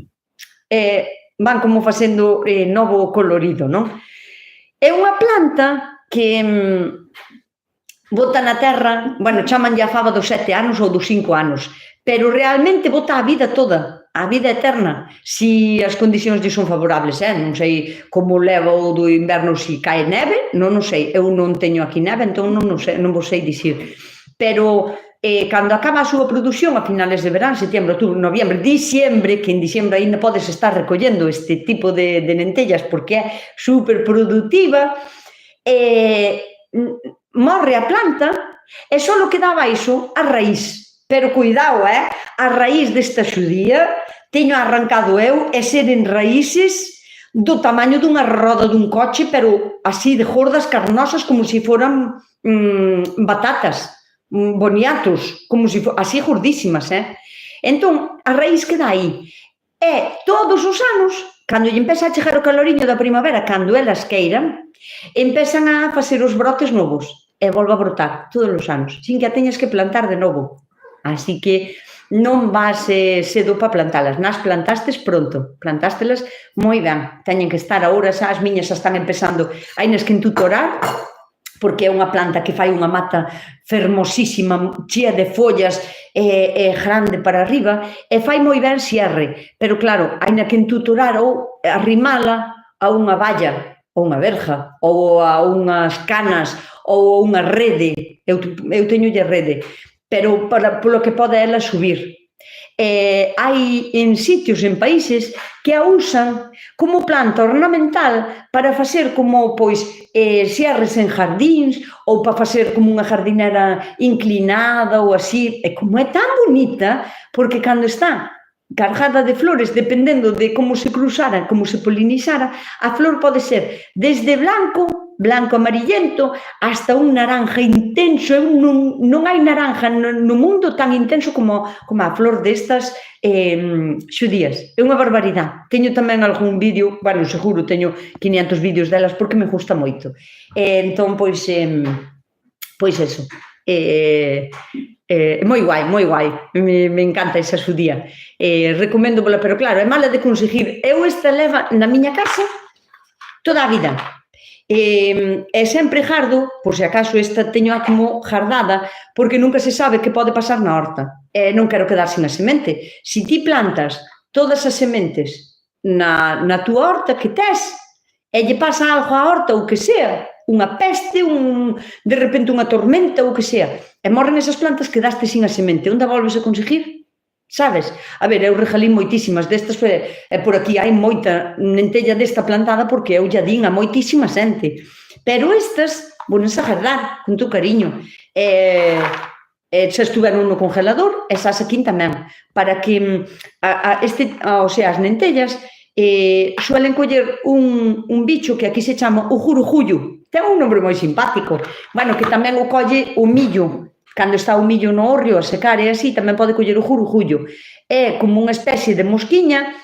S1: e van como facendo novo colorido, non? É unha planta que bota na terra, bueno, chaman a fava dos 7 anos ou dos 5 anos, pero realmente bota a vida toda, a vida eterna, se as condicións lle son favorables, non sei como leva o do inverno, se cae neve, non sei, eu non teño aquí neve, entón non vos sei dicir, pero cando acaba a súa produción a finales de verán, setembro, outubro, noviembre, diciembre, que en diciembre ainda podes estar recollendo este tipo de lentellas porque é super productiva, morre a planta e só queda baixo a raíz. Pero cuidado, a raíz desta xudía teño arrancado eu e seren raíces do tamaño dunha roda dun coche, pero así de gordas, carnosas, como se foran batatas, boniatos, como se foran, así gordísimas, Entón, a raíz queda aí. E todos os anos, cando lle empeza a chegar o caloriño da primavera, cando elas queiran, empezan a facer os brotes novos e volve a brotar todos os anos, sin que a teñas que plantar de novo. Así que non vas cedo para plantalas, nas plantastes pronto, plantástelas moi ben, teñen que estar agora, xa as miñas xa están empezando, hai nas que entutorar, porque é unha planta que fai unha mata fermosísima, chea de follas e grande para arriba, e fai moi ben cierre, pero claro, hai na que entutorar ou arrimala a unha valla, ou unha verja, ou a unhas canas, ou a unha rede, eu teñolle rede, pero polo que pode ela subir. hai en sitios, en países, que a usan como planta ornamental para facer como, pois, xerres en jardíns ou para facer como unha jardinera inclinada ou así. E como é tan bonita, porque cando está cargada de flores, dependendo de como se cruzara, como se polinizara, a flor pode ser desde blanco amarillento, hasta un naranja intenso. Non hai naranja no mundo tan intenso como a flor destas xudías. É unha barbaridade. Teño tamén algún vídeo, bueno, seguro teño 500 vídeos delas porque me gusta moito. Entón, pois eso. Moi guai, me encanta esa xudía. Recoméndola, pero claro, é mala de conseguir. Eu esta leva na miña casa toda a vida. E sempre gardo, por se acaso esta teño como gardada, porque nunca se sabe que pode pasar na horta. Non quero quedar sin a semente. Se ti plantas todas as sementes na túa horta que tes, e lle pasa algo á horta ou que sea, unha peste, de repente unha tormenta ou que sea, e morren esas plantas, quedaste sin a semente. Onde volves a conseguir? Sabes? A ver, eu regalín moitísimas destas, e por aquí hai moita nentella desta plantada porque eu ya din a moitísima xente. Pero estas, vonense a gardar con tu cariño. Xa estuveron no congelador, e xa saquín tamén, para que as nentellas suelen coller un bicho que aquí se chama o jurujullo. Ten un nombre moi simpático. Bueno, que tamén o colle o millo. Cando está o millo no hórreo a secar e así, tamén pode coller o jurujullo. É como unha especie de mosquiña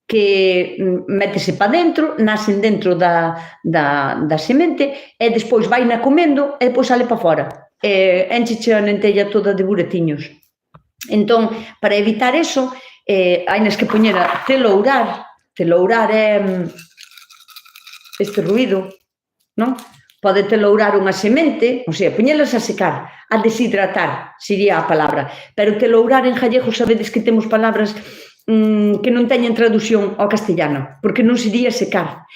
S1: que métese para dentro, nacen dentro da semente e despois vai na comendo e despois sale para fora. Encheche a nentella toda de buretiños. Entón, para evitar eso, hainas que poñer a telourar. Telourar é este ruído, non? Pode telourar unha semente, ou sea, poñelas a secar, a deshidratar, sería a palabra. Pero telourar en gallego, sabedes que temos palabras que non teñen traducción ao castellano, porque non sería secar.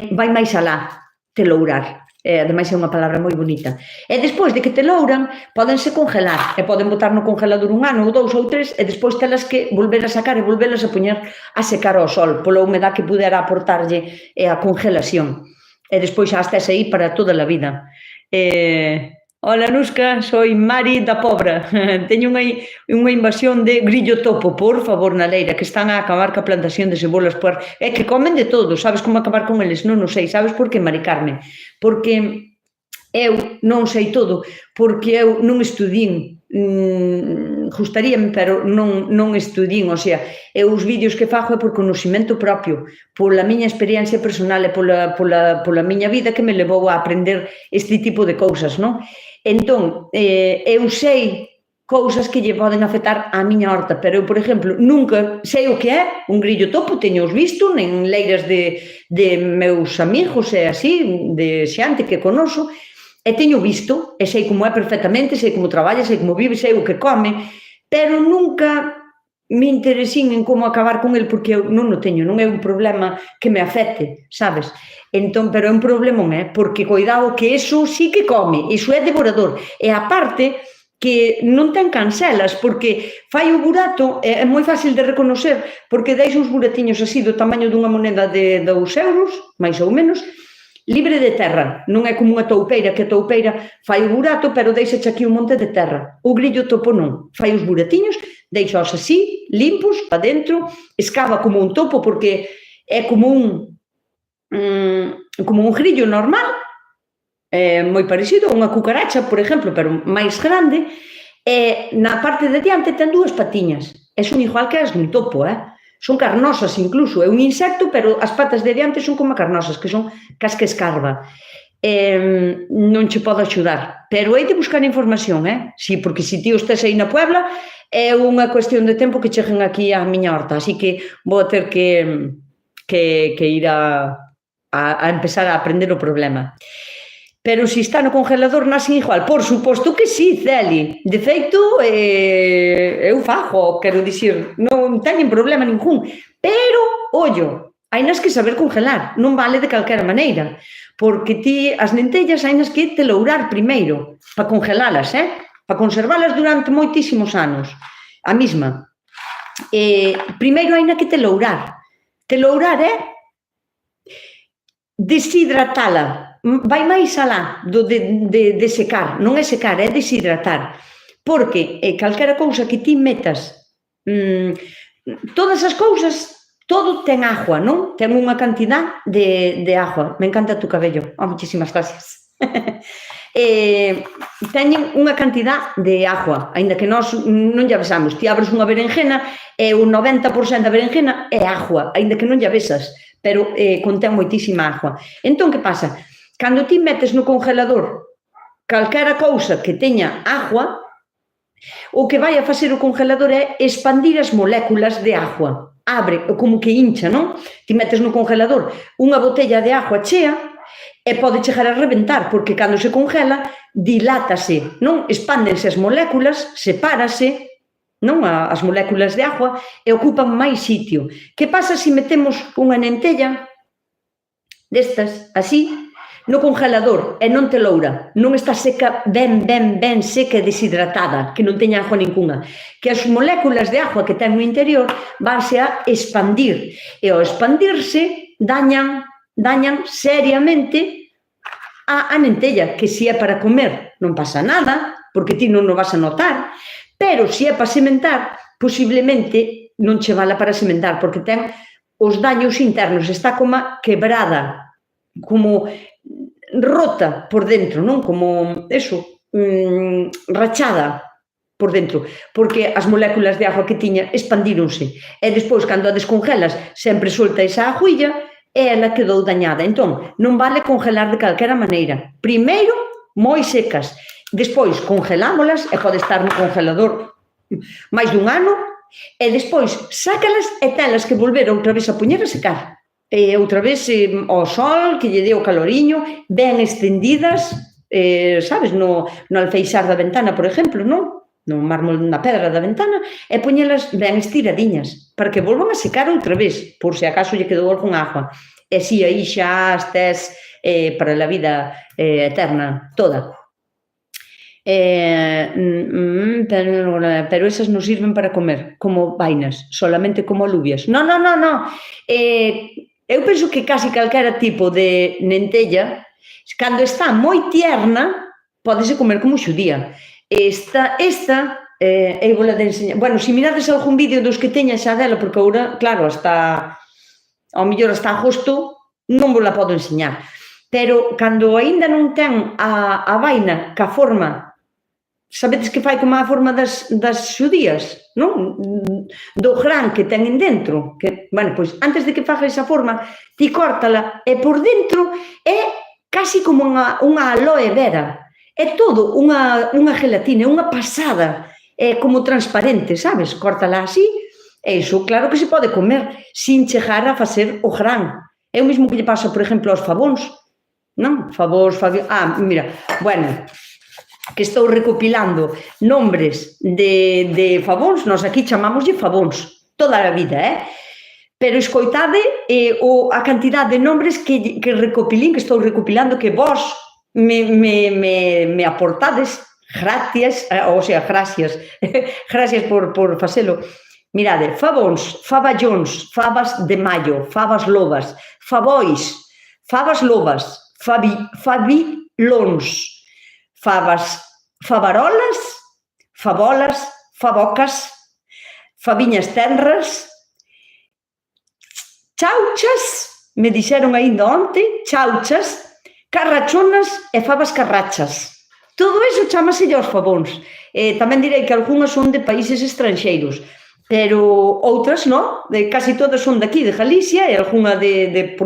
S1: Vai máis alá, telourar. Ademais é unha palabra moi bonita. E despois de que telouran, pódense congelar, e poden botar no congelador 1 ano, ou 2 ou 3, e despois telas que volver a sacar e volvelas a poñer a secar ao sol, pola humedad que pudera aportarlle a congelación. E despois xa estés aí para toda a vida. Hola, Nusca, soy Mari da Pobra. Teño unha invasión de grillo topo, por favor, na leira, que están a acabar ca plantación de cebolas. É que comen de todo, sabes como acabar con eles? Non o sei, sabes por que, Mari Carmen? Porque eu non sei todo, porque eu non estudín, gustaríame, pero non estudín, o sea, os vídeos que fago é por conocimento propio, pola miña experiencia personal e pola miña vida que me levou a aprender este tipo de cousas, non? Entón, eu sei cousas que lle poden afectar á miña horta, pero eu, por exemplo, nunca sei o que é un grillo topo, teño os visto en leiras de meus amigos e así, de xente que conoso, e teño visto, e sei como é perfectamente, sei como traballa, sei como vive, sei o que come, pero nunca me interesín en como acabar con el, porque eu non o teño, non é un problema que me afecte, sabes? Entón, pero é un problema, porque cuidado que eso sí que come, iso é devorador, e aparte que non ten cancelas, porque fai o burato, é moi fácil de reconocer, porque deixa os buratiños así do tamaño dunha moneda de 2 euros, máis ou menos, libre de terra, non é como unha toupeira, que a toupeira fai o burato, pero deixache aquí un monte de terra. O grillo topo non, fai os buratiños, deixaos así, limpos, para dentro, escava como un topo, porque é como un grillo normal, moi parecido a unha cucaracha, por exemplo, pero máis grande, e na parte de diante ten 2 patiñas, e son igual que as dun topo, son carnosas incluso, é un insecto, pero as patas de diante son como carnosas, que son cas que escarba. Non che podo axudar, pero hai de buscar información, si, porque se ti estés aí na Puebla, é unha cuestión de tempo que cheguen aquí á miña horta, así que vou ter que ir a empezar a aprender o problema. Pero se está no congelador nacen igual, por suposto que sí, Celi. De feito, eu fago, quero dicir, non teñen problema ningún. Pero, ollo, hainas que saber congelar, non vale de calquera maneira, porque ti as lentellas hainas que telourar primeiro, para congelalas, para conservalas durante moitísimos anos, a mesma. primeiro hai que te lourar. Te lourar é deshidratala. Vai máis alá do de secar. Non é secar, é deshidratar. Porque calquera cousa que ti metas, todas as cousas, todo ten agua, non? Ten unha cantidad de agua. Me encanta tu cabello. Muchísimas gracias. Teñen unha cantidad de agua, aínda que nós non lla vexamos. Ti abres unha berenjena e o 90% da berenjena é agua, aínda que non lla vexas, pero contén moitísima agua. Entón, que pasa? Cando ti metes no congelador calquera cousa que teña agua, o que vai a facer o congelador é expandir as moléculas de agua. Abre, como que hincha, non? Ti metes no congelador unha botella de agua chea e pode chegar a reventar, porque cando se congela, dilátase, non? Expándense as moléculas, sepárase, non? As moléculas de agua e ocupan máis sitio. Que pasa se metemos unha nentella destas, así, no congelador e non te loura, non está seca, ben seca e deshidratada, que non teña agua ninguna, que as moléculas de agua que ten no interior vanse a expandir, e ao expandirse dañan seriamente a nentella, que se é para comer non pasa nada, porque ti non o vas a notar, pero se é para sementar, posiblemente non che vala para sementar, porque ten os daños internos, está como quebrada, como rota por dentro, non? Como, eso, rachada por dentro, porque as moléculas de agua que tiña expandíronse. E despois, cando a descongelas, sempre solta esa aguilla e ela quedou dañada. Entón, non vale congelar de calquera maneira. Primeiro, moi secas. Despois, congelámolas e pode estar no congelador máis dun ano, e despois, sácalas e telas que volver outra vez a poñer a secar. E outra vez ao sol, que lle dé o caloriño, ben estendidas, sabes, no alfeixar da ventana, por exemplo, non? No mármol, na pedra da ventana, e poñelas ben estiradiñas, para que volvan a secar outra vez, por se acaso lle quedou algún agua. E si, aí xa as tes para a vida eterna, toda. Pero esas non sirven para comer, como vainas, solamente como alubias. Non. Eu penso que casi calquera tipo de nentella, cando está moi tierna, podese comer como xudía. Esta eu vou de enseñar. Bueno, se mirades algún vídeo dos que teña xa dela, porque agora, claro, hasta ao mellor hasta agosto non vos la podo enseñar. Pero cando aínda non ten a vaina ca forma, sabedes que fai como a forma das xudías, non? Do gran que teñen dentro. Bueno, pois, antes de que faga esa forma, ti córtala e por dentro é casi como unha aloe vera. É todo unha gelatina, unha pasada, é como transparente, sabes? Córtala así, e iso claro que se pode comer sin chegar a facer o gran. É o mesmo que lle pasa, por exemplo, aos favóns, non? Mira, bueno, que estou recopilando nombres de favóns, nós aquí chamámoslle favóns, toda a vida, pero escoitade a cantidad de nombres que recopilín, que estou recopilando, que vos me aportades, gracias, gracias por facelo. Mirade, favóns, faballóns, fabas de maio, fabas lobas, favois, fabas lobas, fabilóns, favarolas, favolas, favocas, faviñas tenras, chauchas, me dixeron aínda onte, chauchas, carrachonas e fabas carrachas. Todo iso chámaselle aos favóns. Tamén direi que algunhas son de países estranxeiros, pero outras non, casi todas son daqui, de Galicia, e algunha de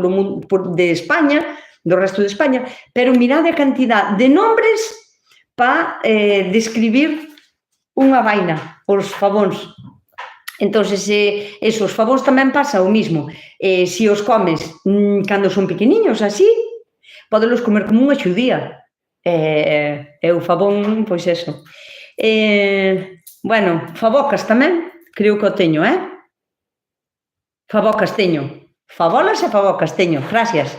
S1: España, do resto de España, pero mirade a cantidad de nombres para describir unha vaina, os favóns. Entón, os favóns tamén pasa o mismo. Se os comes cando son pequeniños, así, podelos comer como unha xudía. E o favón, pois eso. Bueno, favocas tamén, creo que o teño, Favocas teño. Favolas e favocas teño, gracias.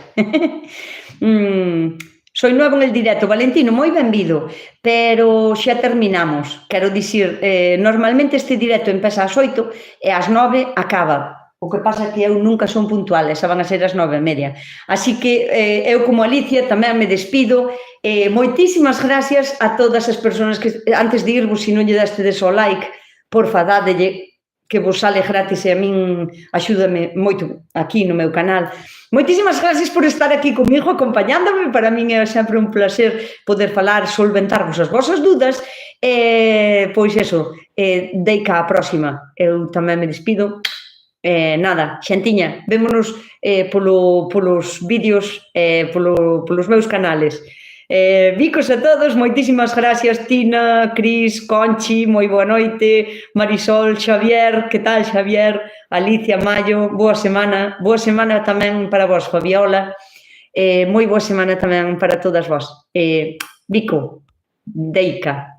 S1: Soy nuevo en el directo. Valentino, moi benvido, pero xa terminamos. Quero dicir, normalmente este directo empeza ás 8 e ás 9 acaba. O que pasa é que eu nunca son puntual, esa van a ser as 9:30. Así que eu, como Alicia, tamén me despido. Moitísimas gracias a todas as persoas que, antes de irvos, se non lle destedes o like, porfa, dádelle, que vos sale gratis e a min axúdame moito aquí no meu canal. Moitísimas gracias por estar aquí comigo, acompañándome. Para min é sempre un placer poder falar, solventarvos as vosas dúdas. Pois eso, deica a próxima. Eu tamén me despido. Nada, xentiña, vémonos polos vídeos, polos meus canales. Bicos a todos, moitísimas gracias, Tina, Cris, Conchi, moi boa noite, Marisol, Xavier, que tal, Xavier, Alicia, Mayo, boa semana tamén para vos, Fabiola, moi boa semana tamén para todas vos. Bico, deica.